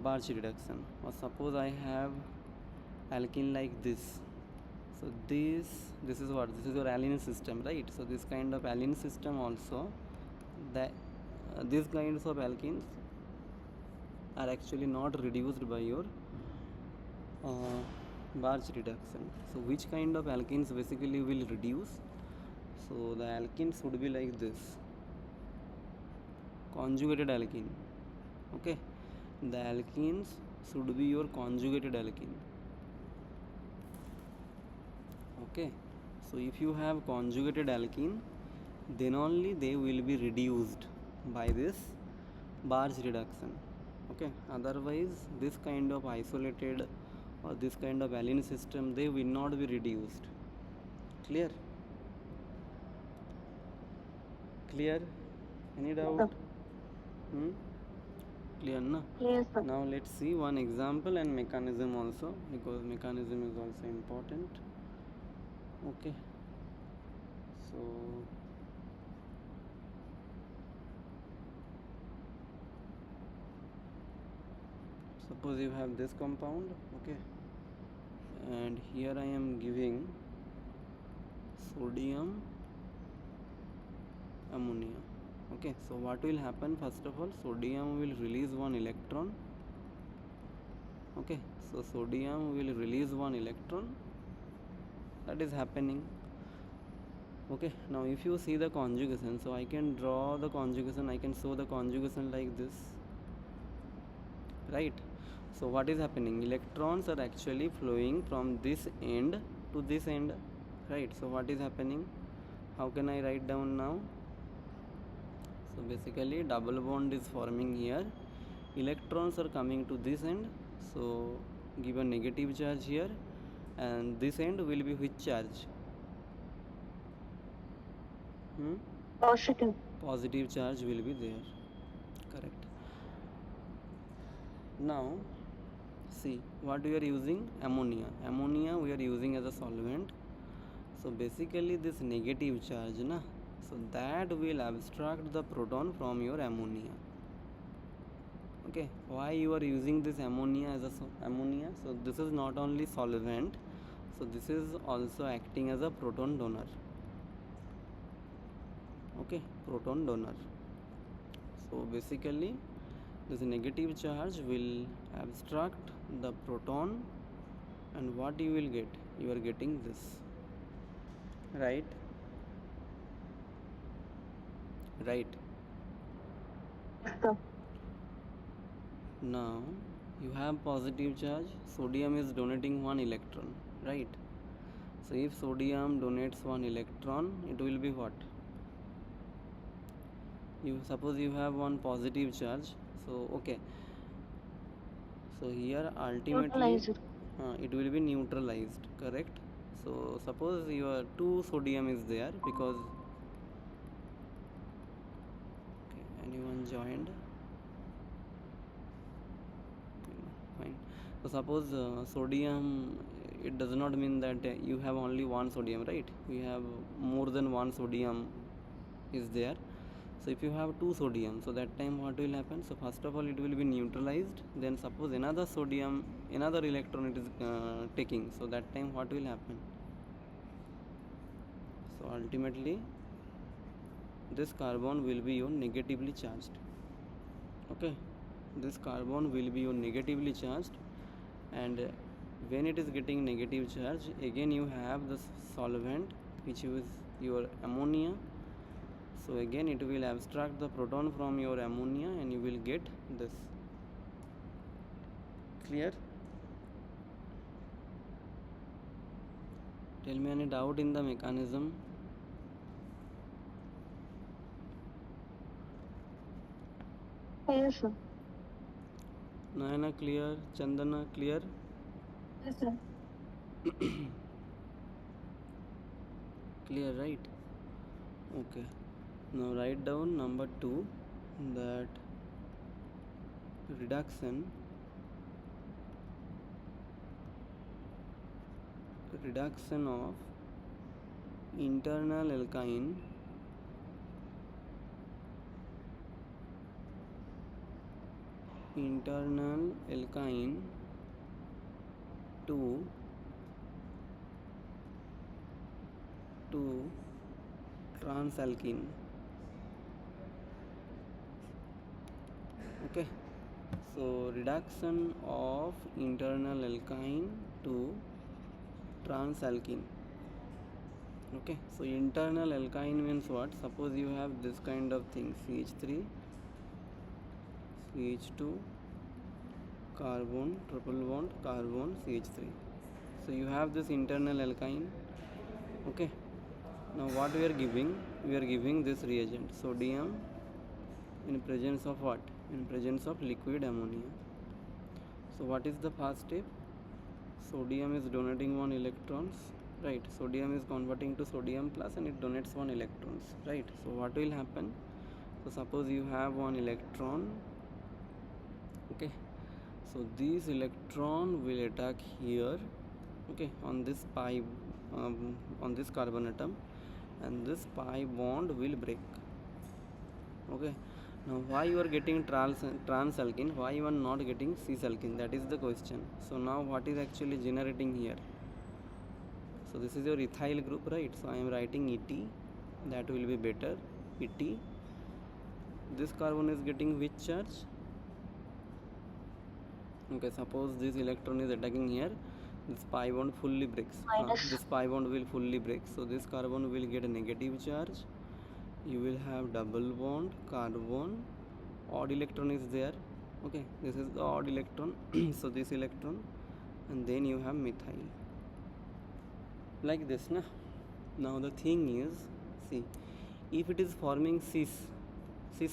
Speaker 1: Barch reduction. Or suppose I have alkene like this. So this is what, this is your alene system, right? So this kind of alene system also, that these kinds of alkenes are actually not reduced by your Barch reduction. So which kind of alkenes basically will reduce? So the alkenes would be like this, conjugated alkene. Okay, the alkenes should be your conjugated alkene. Okay, so if you have conjugated alkene, then only they will be reduced by this Barch reduction. Okay, otherwise this kind of isolated or this kind of alene system, they will not be reduced. Clear? Clear? Any doubt? Hmm? Clear, na?
Speaker 2: Yes, sir.
Speaker 1: Now let's see one example and mechanism also, because mechanism is also important. Okay. So suppose you have this compound, okay, and here I am giving sodium ammonia. Okay, so what will happen? First of all, sodium will release one electron. Okay, so sodium will release one electron. That is happening. Okay, now if you see the conjugation, so I can draw the conjugation, I can show the conjugation like this, right? So what is happening? Electrons are actually flowing from this end to this end, right? So what is happening? How can I write down now? So basically double bond is forming here, electrons are coming to this end, so give a negative charge here, and this end will be which charge?
Speaker 2: Positive.
Speaker 1: Positive charge will be there, correct. Now see what we are using, ammonia we are using as a solvent. So basically this negative charge na, so that will abstract the proton from your ammonia. Okay, why you are using this ammonia as a ammonia? So this is not only solvent, so this is also acting as a proton donor. Okay, proton donor. So basically this negative charge will abstract the proton, and what you will get? You are getting this, right? Right.
Speaker 2: Sir.
Speaker 1: Now you have positive charge, sodium is donating one electron, right? So if sodium donates one electron, it will be what? You suppose you have one positive charge, so okay, so here ultimately
Speaker 2: Neutralized.
Speaker 1: it will be neutralized, correct. So suppose your 2 sodium is there, because okay, anyone joined? Fine. So suppose sodium, it does not mean that you have only one sodium, right? We have more than one sodium is there. So if you have 2 sodium, so that time what will happen? So first of all it will be neutralized, then suppose another sodium, another electron it is taking, so that time what will happen? So ultimately this carbon will be your negatively charged. Okay, this carbon will be your negatively charged, and when it is getting negative charge, again you have the solvent which is your ammonia. So again it will abstract the proton from your ammonia, and you will get this. Clear? Tell me any doubt in the mechanism?
Speaker 2: Yes, sir.
Speaker 1: Nayana clear? Chandana clear?
Speaker 2: Yes, sir.
Speaker 1: Clear, right? Okay. Now write down number 2, that reduction of internal alkyne to transalkene. Okay, so reduction of internal alkyne to transalkene. Okay, so internal alkyne means what? Suppose you have this kind of thing, CH3, CH2, carbon, triple bond, carbon, CH3. So you have this internal alkyne. Okay, now what we are giving? We are giving this reagent, sodium, in presence of what? In presence of liquid ammonia. So what is the first step? Sodium is donating one electrons, right? Sodium is converting to sodium plus and it donates 1 electrons, right? So what will happen? So suppose you have 1 electron, okay, so this electron will attack here, okay, on this pi on this carbon atom, and this pi bond will break. Okay, now why you are getting trans alkene, why you are not getting cis alkene? That is the question. So now what is actually generating here? So this is your ethyl group, right? So I am writing Et, that will be better. Et, this carbon is getting which charge? Okay, suppose this electron is attacking here, this pi bond fully breaks. This pi bond will fully break, so this carbon will get a negative charge. You will have double bond carbon, odd electron is there, okay, this is the odd electron. So this electron, and then you have methyl, like this na. Now the thing is, see, if it is forming cis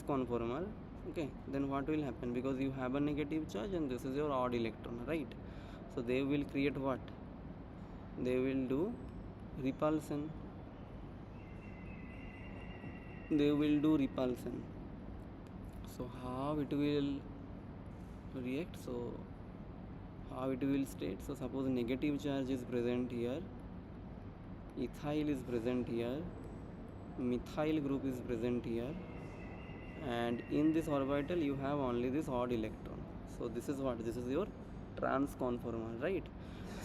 Speaker 1: conformer, okay, then what will happen? Because you have a negative charge and this is your odd electron, right? So they will create what? They will do repulsion. They will do repulsion. So how it will react? So how it will state? So suppose negative charge is present here, ethyl is present here, methyl group is present here, and in this orbital you have only this odd electron. So this is what? This is your trans conformer, right?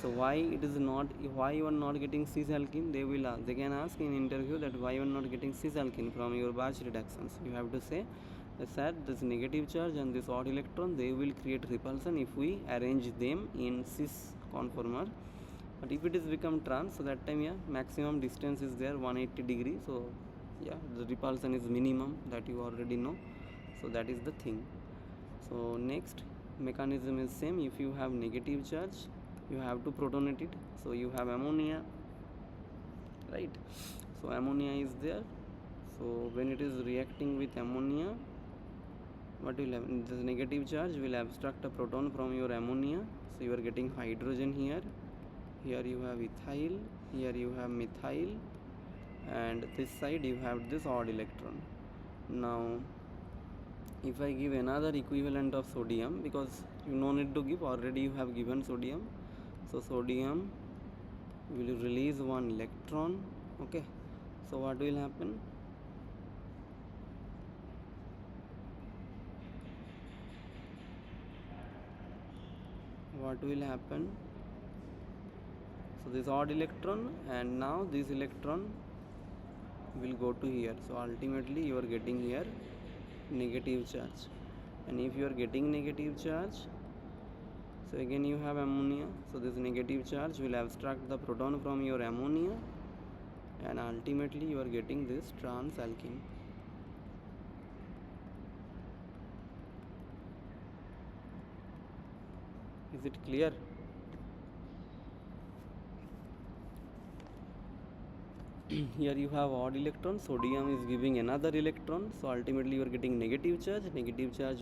Speaker 1: So why it is not, why you are not getting cis alkene? They can ask in interview that why you are not getting cis alkene from your batch reductions. You have to say that sir, this negative charge and this odd electron, they will create repulsion if we arrange them in cis conformer. But if it is become trans, so that time, yeah, maximum distance is there 180 degrees. So yeah, the repulsion is minimum, that you already know. So that is the thing. So next mechanism is same. If you have negative charge, you have to protonate it. So you have ammonia, right? So ammonia is there. So when it is reacting with ammonia, what will happen? This negative charge will abstract a proton from your ammonia. So you are getting hydrogen here. Here you have ethyl, here you have methyl, and this side you have this odd electron. Now if I give another equivalent of sodium, because you no need to give, already you have given sodium. So sodium will release 1 electron, okay. So what will happen? What will happen? So this odd electron, and now this electron will go to here. So ultimately you are getting here negative charge, and if you are getting negative charge, so again you have ammonia. So this negative charge will abstract the proton from your ammonia, and ultimately you are getting this trans alkene. Is it clear? Here you have odd electron, sodium is giving another electron, so ultimately you are getting negative charge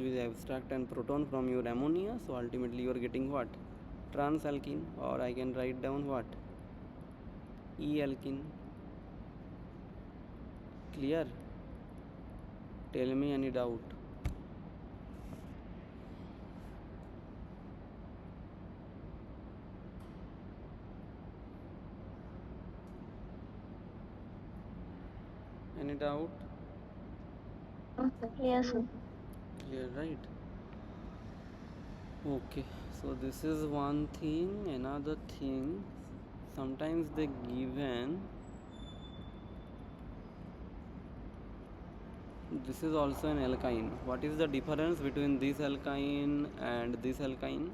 Speaker 1: will abstract and proton from your ammonia, so ultimately you are getting what? Trans alkene, or I can write down what? E alkene. Clear? Tell me any doubt. Any doubt?
Speaker 2: Yes, sir.
Speaker 1: Clear, right? Okay, so this is one thing. Another thing, sometimes they given, this is also an alkyne. What is the difference between this alkyne and this alkyne?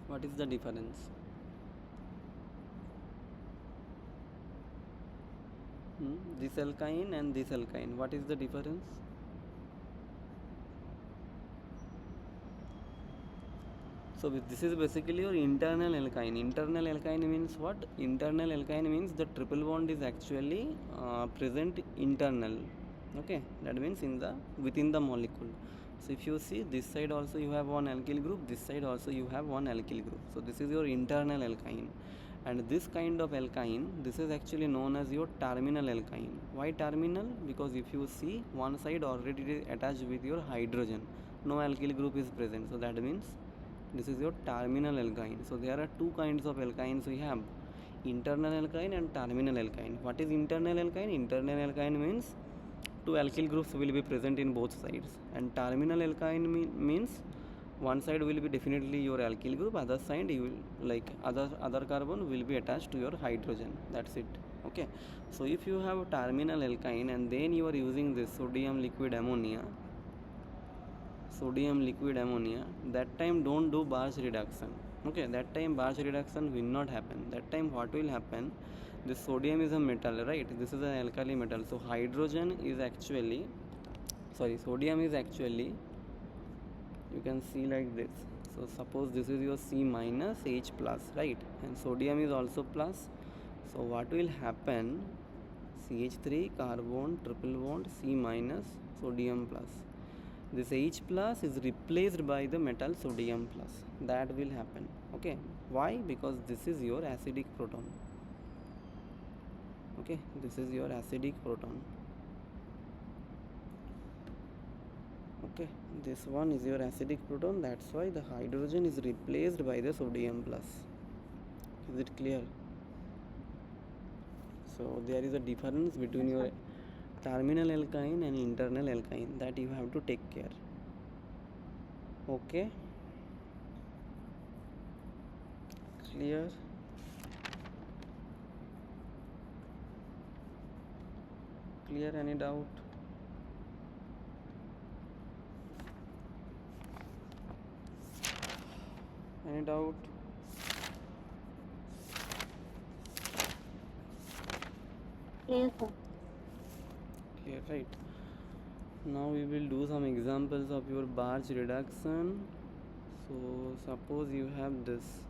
Speaker 1: What is the difference? This alkyne and this alkyne, what is the difference? So this is basically your internal alkyne. Internal alkyne means what? Internal alkyne means the triple bond is actually present internal. Okay, that means within the molecule. So if you see this side also you have one alkyl group, this side also you have one alkyl group. So this is your internal alkyne. And this kind of alkyne, this is actually known as your terminal alkyne. Why terminal? Because if you see, one side already attached with your hydrogen, no alkyl group is present, so that means this is your terminal alkyne. So there are two kinds of alkynes we have: internal alkyne and terminal alkyne. What is internal alkyne? Internal alkyne means two alkyl groups will be present in both sides, and terminal alkyne means one side will be definitely your alkyl group, other side you will like other carbon will be attached to your hydrogen. That's it. Okay, so if you have terminal alkyne and then you are using this sodium liquid ammonia, that time don't do Barge reduction. Okay, that time Barge reduction will not happen. That time what will happen, this sodium is a metal, right? This is an alkali metal, so sodium is actually, you can see like this. So suppose this is your C minus H plus, right? And sodium is also plus. So what will happen, CH3 carbon triple bond C minus sodium plus, this H plus is replaced by the metal sodium plus. That will happen. Okay, why? Because this is your acidic proton. Okay, this is your acidic proton. Okay, this one is your acidic proton, that's why the hydrogen is replaced by the sodium plus. Is it clear? So there is a difference between your terminal alkyne and internal alkyne, that you have to take care. Okay, clear? Clear? Any doubt? Any doubt?
Speaker 2: Yes, sir.
Speaker 1: Clear, right? Now we will do some examples of your Barge reduction. So suppose you have this.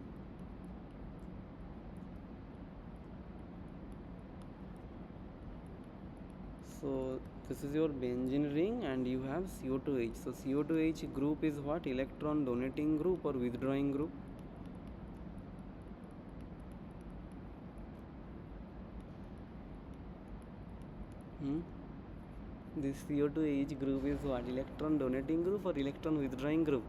Speaker 1: So this is your benzene ring and you have CO2H. So CO2H group is what? Electron donating group or withdrawing group? This CO2H group is what? Electron donating group or electron withdrawing group?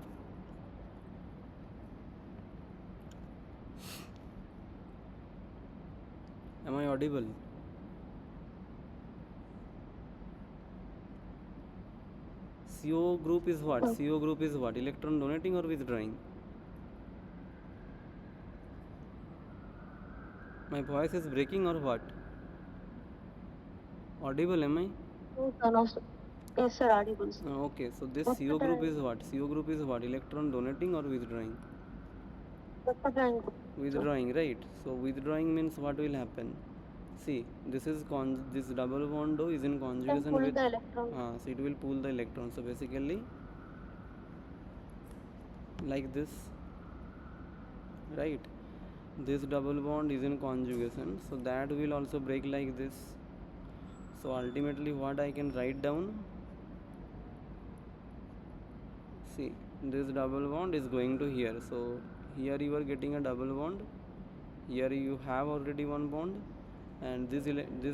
Speaker 1: Am I audible? CO group is what? CO group is what? Electron donating or withdrawing? My voice is breaking or what? Audible, am I?
Speaker 2: No, sir, no, sir. Yes, sir, audible, sir.
Speaker 1: Okay, so this
Speaker 2: What's
Speaker 1: CO
Speaker 2: the
Speaker 1: group
Speaker 2: time?
Speaker 1: is what? CO group is what? Electron donating or withdrawing?
Speaker 2: What's the time?
Speaker 1: Withdrawing, right? So withdrawing means what will happen? See, this is this double bond is in
Speaker 2: Then
Speaker 1: conjugation
Speaker 2: pull
Speaker 1: with
Speaker 2: the electron.
Speaker 1: so it will pull the electron. So basically like this, right? This double bond is in conjugation, so that will also break like this. So ultimately what I can write down, see, this double bond is going to here. So here you are getting a double bond, here you have already one bond, and this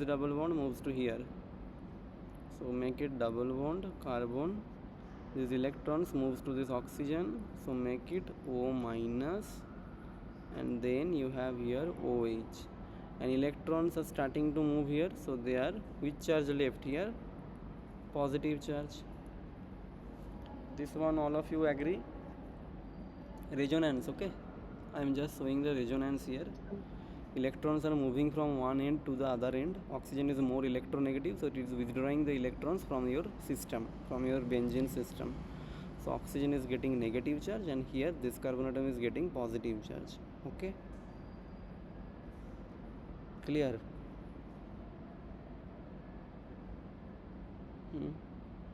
Speaker 1: double bond moves to here. So make it double bond carbon, these electrons moves to this oxygen, so make it O minus, and then you have here OH, and electrons are starting to move here, so they are, which charge left here? Positive charge. This one all of you agree? Resonance, okay? I am just showing the resonance here. Electrons are moving from one end to the other end. Oxygen is more electronegative, so it is withdrawing the electrons from your system, from your benzene system. So oxygen is getting negative charge, and here this carbon atom is getting positive charge. Okay, clear?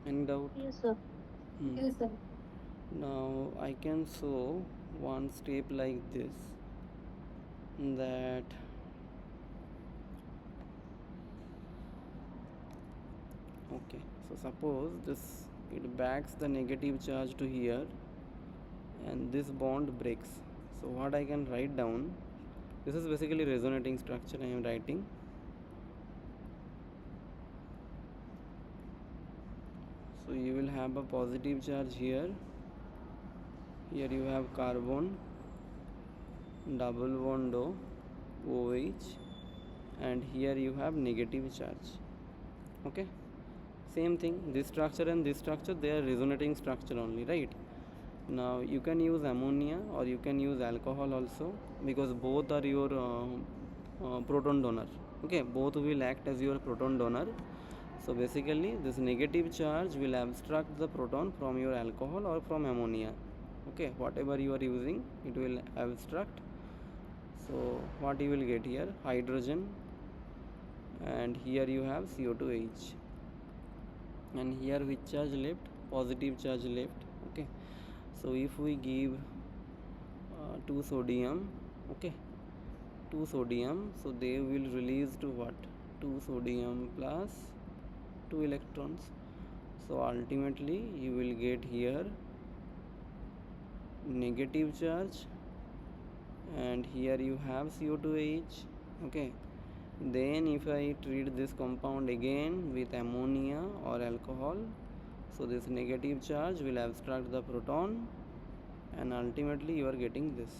Speaker 1: Any doubt?
Speaker 2: Yes, sir. Yes, sir.
Speaker 1: Now I can show one step like this, that okay, so suppose this, it backs the negative charge to here and this bond breaks. So what I can write down, This is basically resonating structure I am writing. So you will have a positive charge here. Here you have carbon, double bond OH, and here you have negative charge. Okay, same thing, this structure and this structure, they are resonating structure only, right? Now you can use ammonia or you can use alcohol also, because both are your proton donor. Okay, both will act as your proton donor. So basically this negative charge will abstract the proton from your alcohol or from ammonia. Okay, whatever you are using, it will abstract. So what you will get here, hydrogen, and here you have CO2H, and here which charge left, positive charge left. Okay, so if we give 2 sodium, okay, 2 sodium, so they will release to what, 2 sodium plus 2 electrons. So ultimately you will get here negative charge, and here you have CO2H. Okay, then if I treat this compound again with ammonia or alcohol, so this negative charge will abstract the proton, and ultimately you are getting this.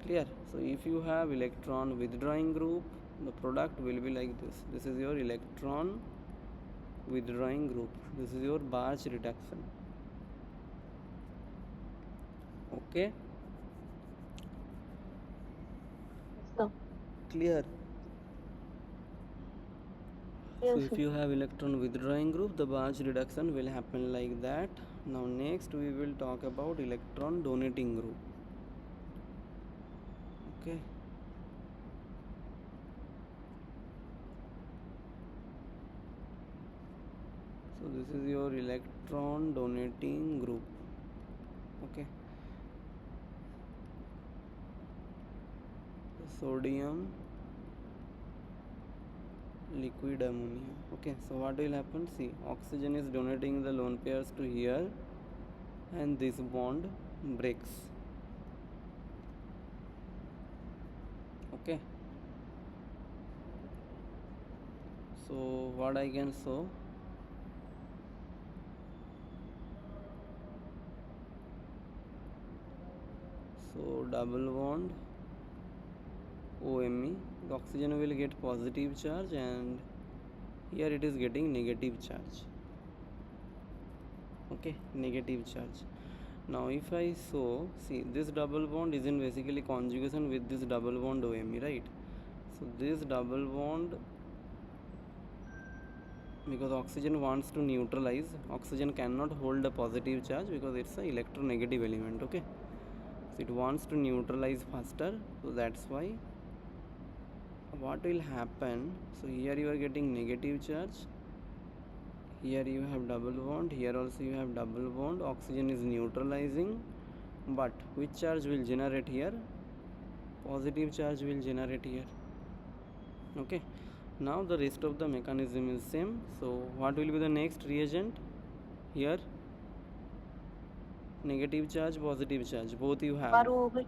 Speaker 1: Clear? So if you have electron withdrawing group, the product will be like this. This is your electron withdrawing group. This is your Barch reduction. Okay,
Speaker 2: So,
Speaker 1: clear?
Speaker 2: yes,
Speaker 1: So if you have electron withdrawing group, the Barch reduction will happen like that. Now next we will talk about electron donating group. Okay, so this is your electron donating group. Okay, sodium, liquid ammonia. Okay, so what will happen, see, oxygen is donating the lone pairs to here, and this bond breaks. Okay, so what I can show, so double bond OMe, the oxygen will get positive charge, and here it is getting negative charge. Okay, negative charge. Now if I show, see, this double bond is in basically conjugation with this double bond OMe, right? So this double bond, because oxygen wants to neutralize, oxygen cannot hold a positive charge because it's a electronegative element. Okay, so it wants to neutralize faster, so that's why what will happen, so here you are getting negative charge, here you have double bond, here also you have double bond, oxygen is neutralizing, but which charge will generate here, positive charge will generate here. Okay, now the rest of the mechanism is same. So what will be the next reagent here, negative charge, positive charge, both you have,
Speaker 2: ROH,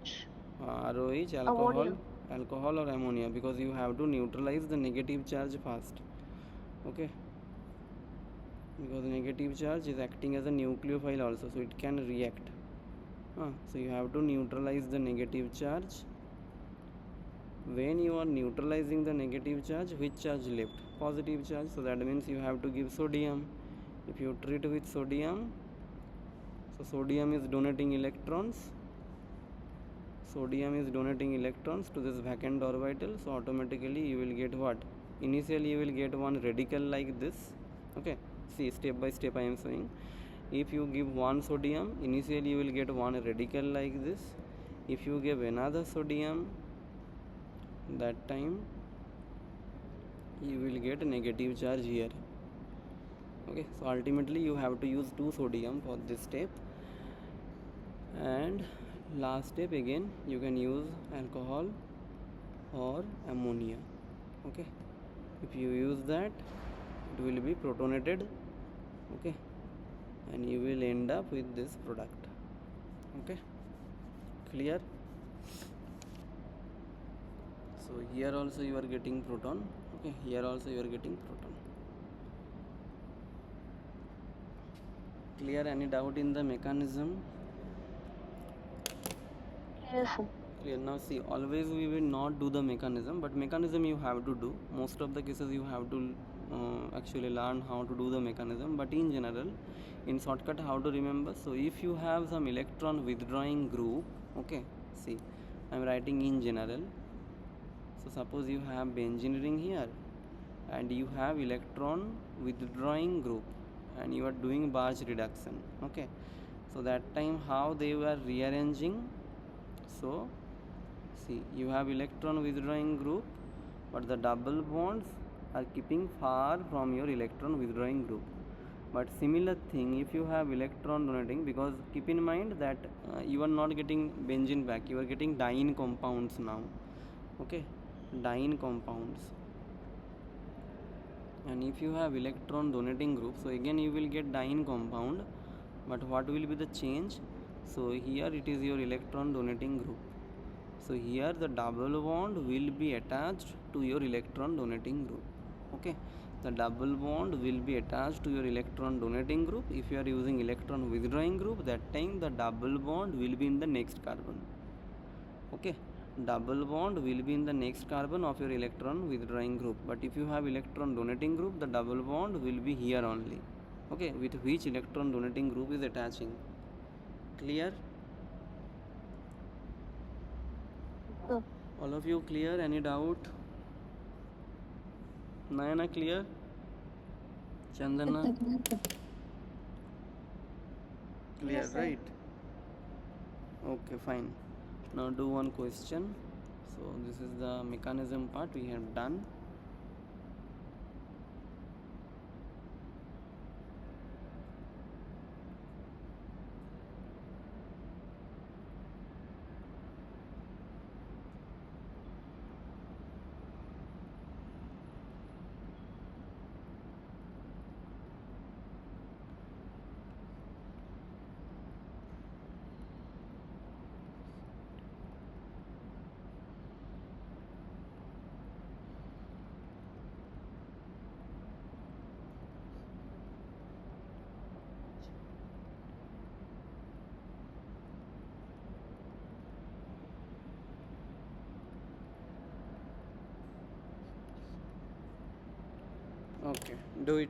Speaker 1: ROH,
Speaker 2: ammonia.
Speaker 1: alcohol or ammonia, because you have to neutralize the negative charge first. Okay, because negative charge is acting as a nucleophile also, so it can react. So you have to neutralize the negative charge. When you are neutralizing the negative charge, which charge left, positive charge, so that means you have to give sodium. If you treat with sodium, so sodium is donating electrons, sodium is donating electrons to this vacant orbital, so automatically you will get what, initially you will get one radical like this. Okay, see, step by step I am saying. If you give one sodium, initially you will get one radical like this. If you give another sodium, that time you will get a negative charge here. Okay, so ultimately you have to use 2 sodium for this step, and last step again you can use alcohol or ammonia. Okay, if you use that, it will be protonated. Okay, and you will end up with this product. Okay, clear? So here also you are getting proton. Okay, here also you are getting proton. Clear? Any doubt in the mechanism?
Speaker 2: Yes, sir.
Speaker 1: Clear. Now see, always we will not do the mechanism, but mechanism you have to do. Most of the cases you have to actually learn how to do the mechanism, but in general, in shortcut, how to remember. So if you have some electron withdrawing group, okay, see, I am writing in general. So suppose you have benzene ring here and you have electron withdrawing group and you are doing Barge reduction, okay. So that time how they were rearranging. So see, you have electron withdrawing group, but the double bonds are keeping far from your electron withdrawing group. But similar thing, if you have electron donating, because keep in mind that you are not getting benzene back, you are getting diene compounds now, okay, diene compounds. And if you have electron donating group, so again you will get diene compound, but what will be the change? So here it is your electron donating group. So here the double bond will be attached to your electron donating group. Okay, the double bond will be attached to your electron donating group. If you are using electron withdrawing group, that time the double bond will be in the next carbon. Okay, double bond will be in the next carbon of your electron withdrawing group. But if you have electron donating group, the double bond will be here only. Okay, with which electron donating group is attaching. Clear?
Speaker 2: Sir.
Speaker 1: All of you clear? Any doubt? Nayana clear? Chandana clear,
Speaker 2: Yes, sir.
Speaker 1: right? Okay, fine. Now do one question. So this is the mechanism part we have done. Okay, do it.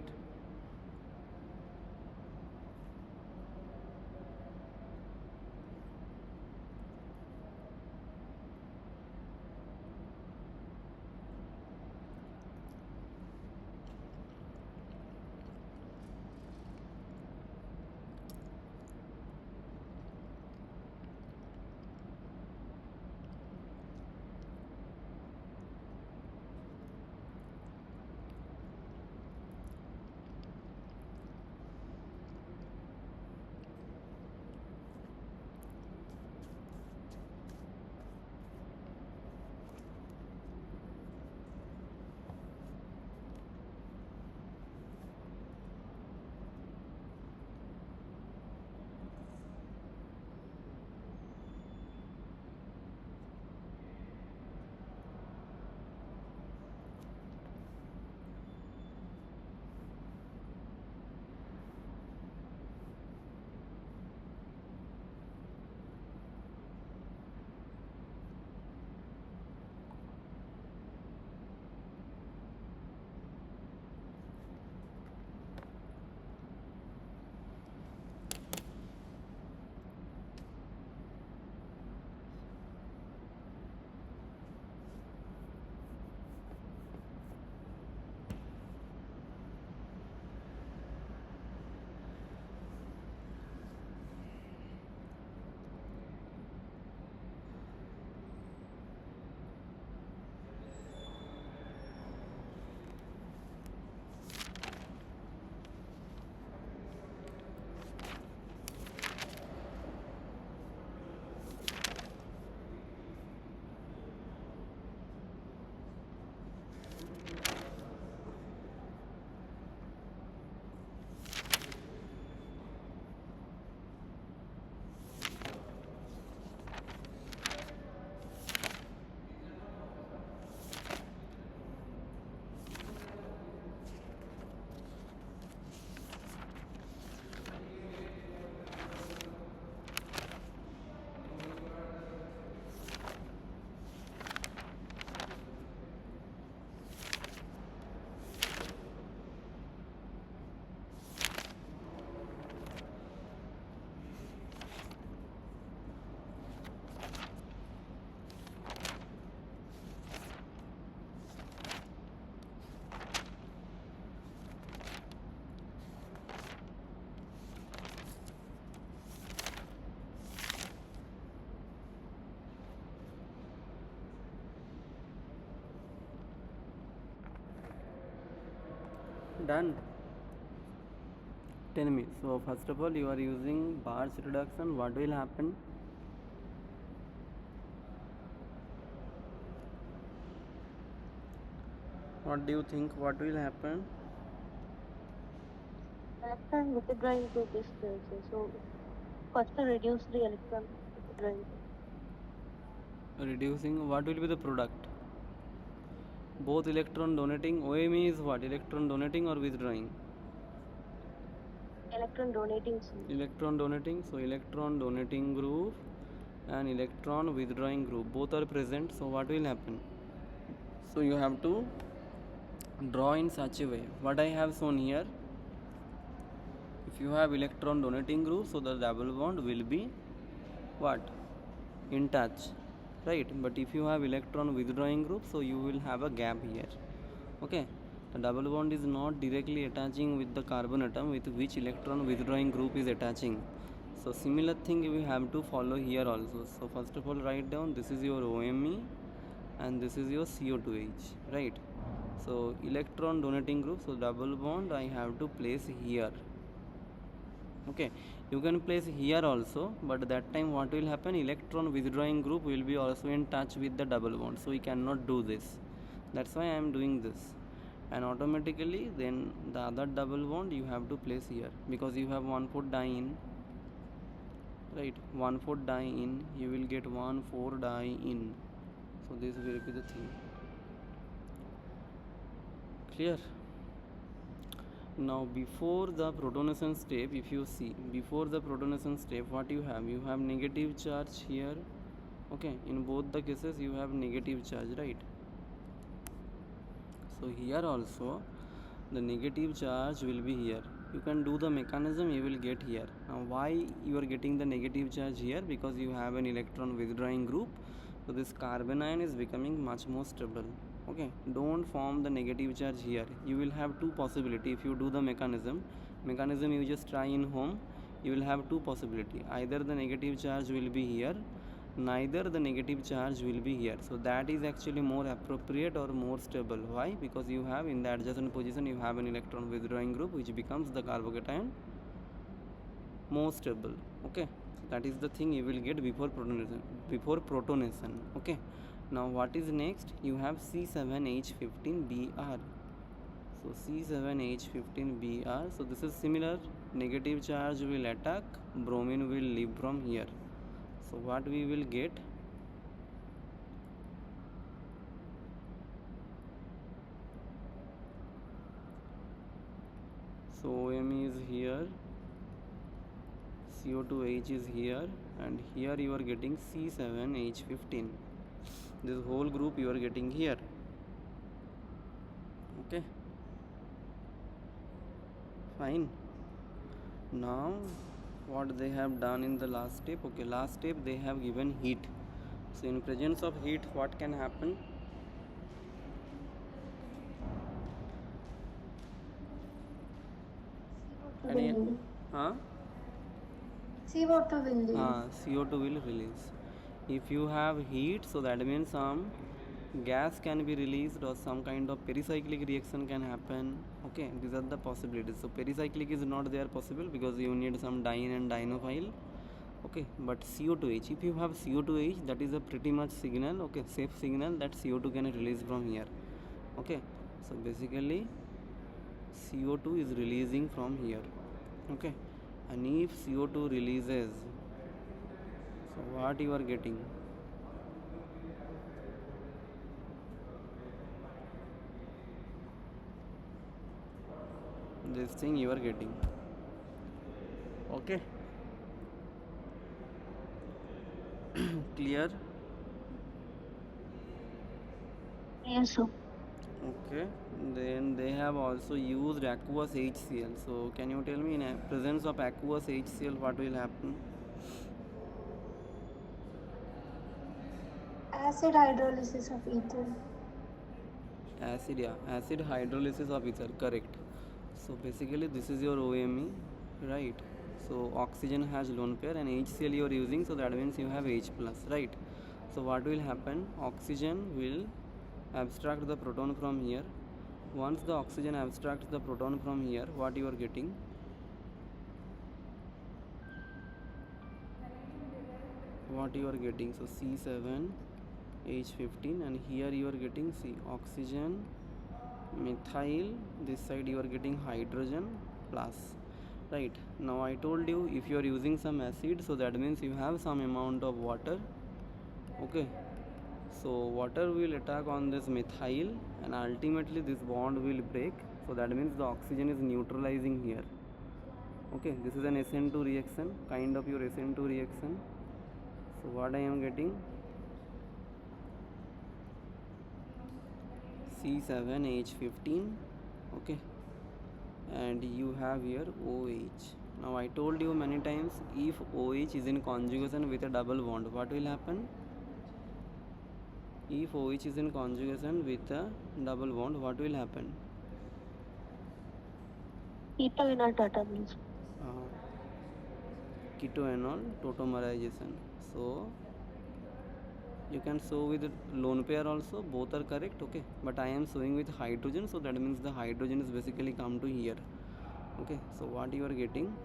Speaker 1: Done. Tell me. So first of all, you are using Bart's reduction. What will happen? What do you think? What will happen?
Speaker 2: Electron withdrawing group is there. So first to reduce the electron withdrawing group.
Speaker 1: Reducing. What will be the product? Both electron donating. OMe is what? Electron donating or withdrawing?
Speaker 2: Electron donating.
Speaker 1: Electron donating. So electron donating group and electron withdrawing group both are present. So what will happen? So you have to draw in such a way. What I have shown here, if you have electron donating group, so the double bond will be what? In touch, right? But if you have electron withdrawing group, so you will have a gap here. Okay, the double bond is not directly attaching with the carbon atom with which electron withdrawing group is attaching. So similar thing you have to follow here also. So first of all, write down this is your OMe and this is your CO2H, right? So electron donating group, so double bond I have to place here. Okay, you can place here also, but that time what will happen? Electron withdrawing group will be also in touch with the double bond, so we cannot do this. That's why I am doing this, and automatically then the other double bond you have to place here, because you have 1,4 diene, right? 1,4 diene, you will get 1,4 diene. So this will be the thing. Clear? Now before the protonation step, if you see before the protonation step, what you have negative charge here. Okay, in both the cases you have negative charge, right? So here also the negative charge will be here. You can do the mechanism, you will get here. Now why you are getting the negative charge here? Because you have an electron withdrawing group, so this carbon ion is becoming much more stable. Okay, don't form the negative charge here. You will have two possibility. If you do the mechanism you just try in home, you will have two possibility. Either the negative charge will be here, neither the negative charge will be here. So that is actually more appropriate or more stable. Why? Because you have in the adjacent position you have an electron withdrawing group which becomes the carbocation more stable. Okay, so that is the thing you will get before protonation. Okay, now what is next? You have C7H15Br. So C7H15Br. So this is similar. Negative charge will attack, bromine will leave from here. So what we will get? So OMe is here, CO2H is here, and here you are getting C7H15. This whole group you are getting here. Okay, fine. Now what they have done in the last step? Okay, last step they have given heat. So in presence of heat, what can happen?
Speaker 2: CO2 will release.
Speaker 1: CO2 will release. If you have heat, so that means some gas can be released or some kind of pericyclic reaction can happen. Okay, these are the possibilities. So pericyclic is not there possible because you need some diene and dienophile. Okay, but CO2H, if you have CO2H, that is a pretty much signal, okay, safe signal that CO2 can release from here. Okay, so basically CO2 is releasing from here. Okay, and if CO2 releases, so what you are getting? This thing you are getting. Okay, clear?
Speaker 2: Yes, sir.
Speaker 1: Okay, then they have also used aqueous HCl. So can you tell me in presence of aqueous HCl what will happen?
Speaker 2: Acid hydrolysis of ether.
Speaker 1: Acid hydrolysis of ether, correct. So basically this is your OMe, right? So oxygen has lone pair and HCl you are using, so that means you have H plus, right? So what will happen? Oxygen will abstract the proton from here once the oxygen abstracts the proton from here, what you are getting? What you are getting? So C7H15, and here you are getting C oxygen, methyl, this side you are getting hydrogen plus, right? Now I told you, if you are using some acid, so that means you have some amount of water. Okay, so water will attack on this methyl and ultimately this bond will break, so that means the oxygen is neutralizing here. Okay, this is an SN2 reaction, kind of your SN2 reaction. So what I am getting? C7H15. Okay, and you have here OH. Now I told you many times, if OH is in conjugation with a double bond, what will happen? If OH is in conjugation with a double bond, what will happen?
Speaker 2: Ketoenol tautomers.
Speaker 1: Ketoenol tautomerization. So you can show with lone pair also, both are correct. Okay, but I am showing with hydrogen, so that means the hydrogen is basically come to here. Okay, so what you are getting?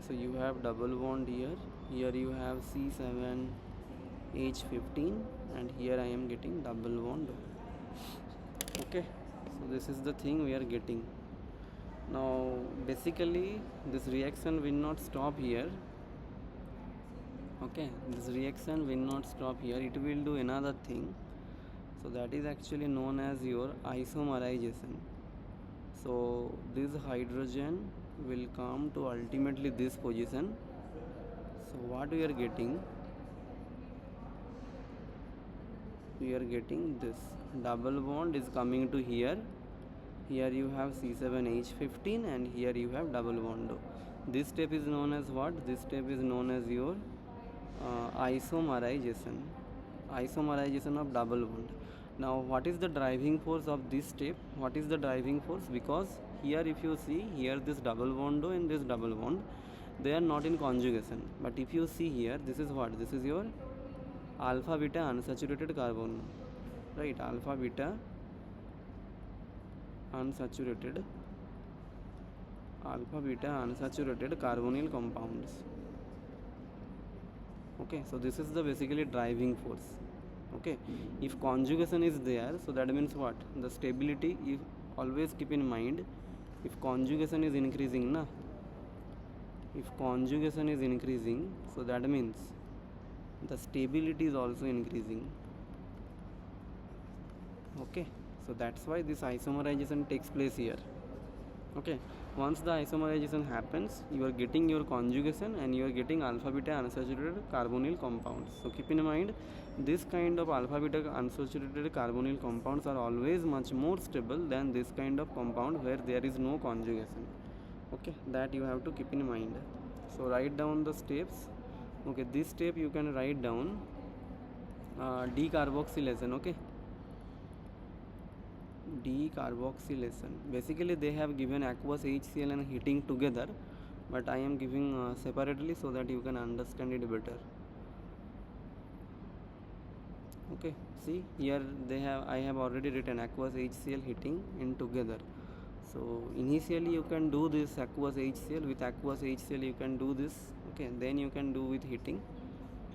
Speaker 1: So you have double bond here you have C7H15, and here I am getting double bond. Okay, so this is the thing we are getting. Now basically this reaction will not stop here. Okay, this reaction will not stop here, it will do another thing. So that is actually known as your isomerization. So this hydrogen will come to ultimately this position. So what we are getting? We are getting this double bond is coming to here. Here you have C7H15, and here you have double bond. This step is known as what? This step is known as your isomerization. Isomerization of double bond. Now what is the driving force of this step? What is the driving force? Because here if you see, here this double bond and this double bond, they are not in conjugation. But if you see here, this is what? This is your alpha beta unsaturated carbon, right? Alpha beta unsaturated carbonyl compounds. Okay, so this is the basically driving force. Okay, if conjugation is there, so that means what? The stability, if always keep in mind, if conjugation is increasing na, if conjugation is increasing, so that means the stability is also increasing. Okay, so that's why this isomerization takes place here. Okay, once the isomerization happens, you are getting your conjugation and you are getting alpha beta unsaturated carbonyl compounds. So keep in mind, this kind of alpha beta unsaturated carbonyl compounds are always much more stable than this kind of compound where there is no conjugation. Okay, that you have to keep in mind. So write down the steps. Okay, this step you can write down decarboxylation. Okay, decarboxylation. Basically they have given aqueous HCl and heating together, but I am giving separately so that you can understand it better. Okay, see here I have already written aqueous HCl heating in together. So initially you can do this aqueous HCl, with aqueous HCl you can do this. Okay, then you can do with heating,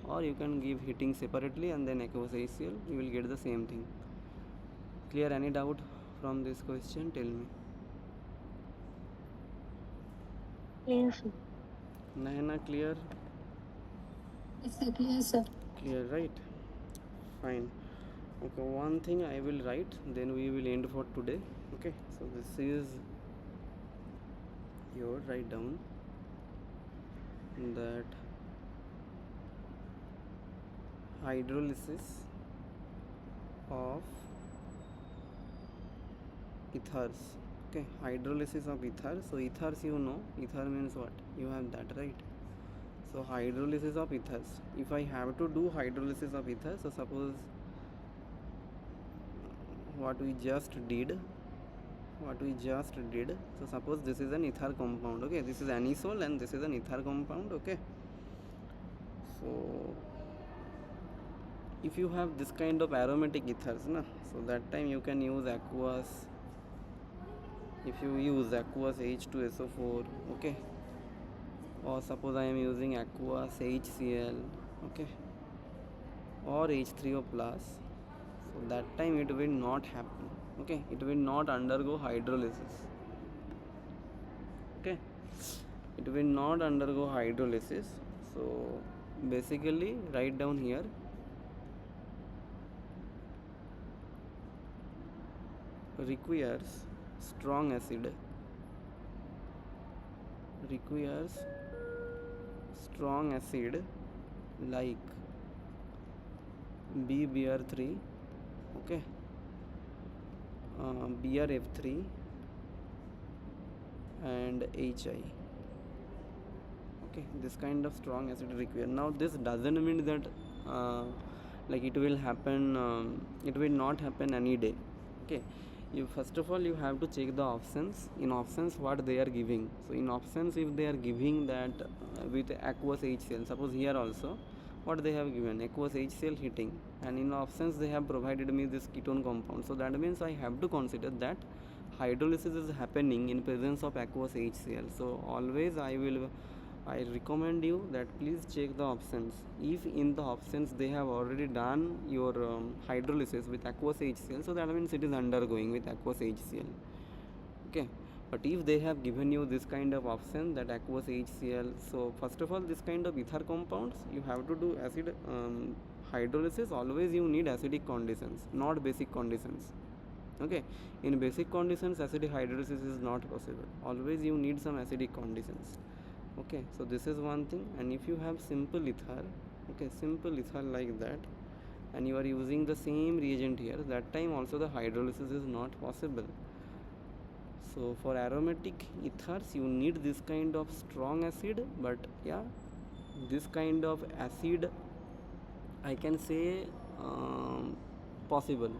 Speaker 1: or you can give heating separately and then aqueous HCl, you will get the same thing. Clear? Any doubt from this question? Tell me.
Speaker 2: Yes, sir.
Speaker 1: Nahana, clear?
Speaker 2: Yes, sir. Yes, sir.
Speaker 1: Clear, right? Fine. Okay, one thing I will write, then we will end for today. Okay, so this is your write down that hydrolysis of ethers. Okay, hydrolysis of ethers. So ethers, you know, ether means what? You have that, right? So hydrolysis of ethers. If I have to do hydrolysis of ethers, so suppose what we just did, so suppose this is an ether compound. Okay, this is anisole and this is an ether compound. Okay, so if you have this kind of aromatic ethers na, so that time you can use aqueous. If you use aqueous H2SO4, okay, or suppose I am using aqueous HCl, okay, or H3O plus, so that time it will not happen, okay, it will not undergo hydrolysis, okay, it will not undergo hydrolysis. So basically write down here, requires strong acid, requires strong acid like BBr3, okay, BRF3 and HI, okay, this kind of strong acid required. Now this doesn't mean that like it will happen, it will not happen any day, okay. You first of all you have to check the options. In options what they are giving, so in options if they are giving that with aqueous HCl, suppose here also what they have given aqueous HCl heating, and in options they have provided me this ketone compound, so that means I have to consider that hydrolysis is happening in presence of aqueous HCl. So always I recommend you that please check the options. If in the options they have already done your hydrolysis with aqueous HCl, so that means it is undergoing with aqueous HCl, okay. But if they have given you this kind of option that aqueous HCl, so first of all this kind of ether compounds you have to do acid hydrolysis. Always you need acidic conditions, not basic conditions, okay. In basic conditions acidic hydrolysis is not possible, always you need some acidic conditions, okay. So this is one thing. And if you have simple ether, okay, simple ether like that, and you are using the same reagent here, that time also the hydrolysis is not possible. So for aromatic ethers you need this kind of strong acid, but yeah, this kind of acid I can say possible,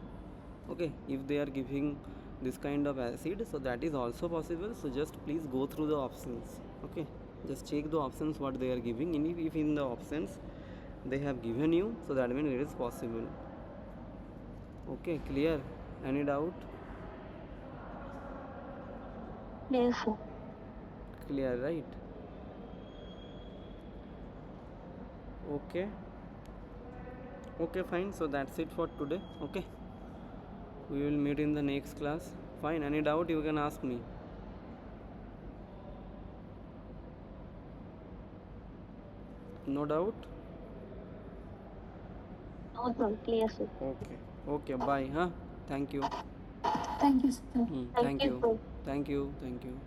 Speaker 1: okay, if they are giving this kind of acid, so that is also possible. So just please go through the options, okay, just check the options what they are giving, and if in the options they have given you, so that means it is possible, okay. Clear? Any doubt?
Speaker 2: Yes, sir.
Speaker 1: Clear, right? Okay, okay, fine. So that's it for today, okay. We will meet in the next class. Fine. Any doubt you can ask me. No doubt?
Speaker 2: No, sir. Clear, sir.
Speaker 1: Okay, okay, bye, huh? Thank you.
Speaker 3: Thank you, sir.
Speaker 1: Thank
Speaker 2: Thank you,
Speaker 1: you,
Speaker 2: sir.
Speaker 1: thank you, thank you.